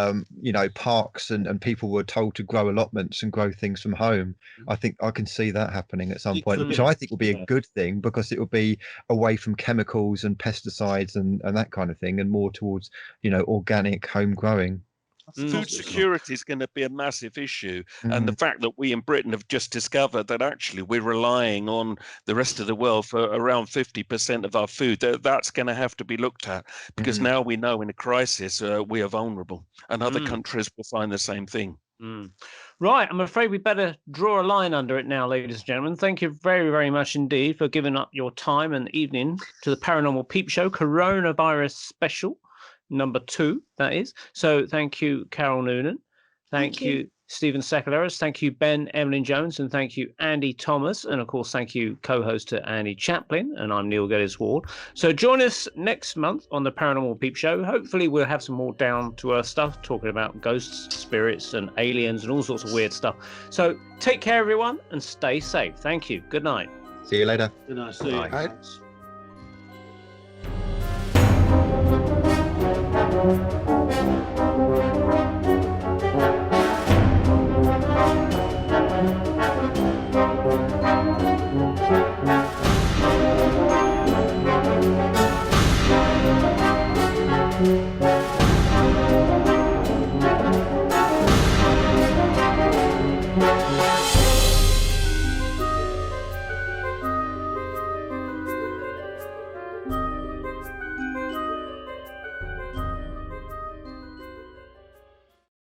parks and people were told to grow allotments and grow things from home. I think I can see that happening at some point, which I think will be a good thing because it will be away from chemicals and pesticides and that kind of thing and more towards, organic home growing. Food security is going to be a massive issue. And the fact that we in Britain have just discovered that actually we're relying on the rest of the world for around 50% of our food, that's going to have to be looked at because now we know in a crisis we are vulnerable and other countries will find the same thing. Right, I'm afraid we better draw a line under it now, ladies and gentlemen. Thank you very, very much indeed for giving up your time and evening to the Paranormal Peep Show Coronavirus Special. Number 2, that is. So thank you, Carol Noonan. Thank you, Stephen Sakellarios. Thank you, Ben Emlyn-Jones. And thank you, Andy Thomas. And of course, thank you, co-host to Andy Chaplin. And I'm Neil Geddes-Ward. So join us next month on the Paranormal Peep Show. Hopefully we'll have some more down-to-earth stuff, talking about ghosts, spirits, and aliens, and all sorts of weird stuff. So take care, everyone, and stay safe. Thank you. Good night. See you later. Good night. See you. Right.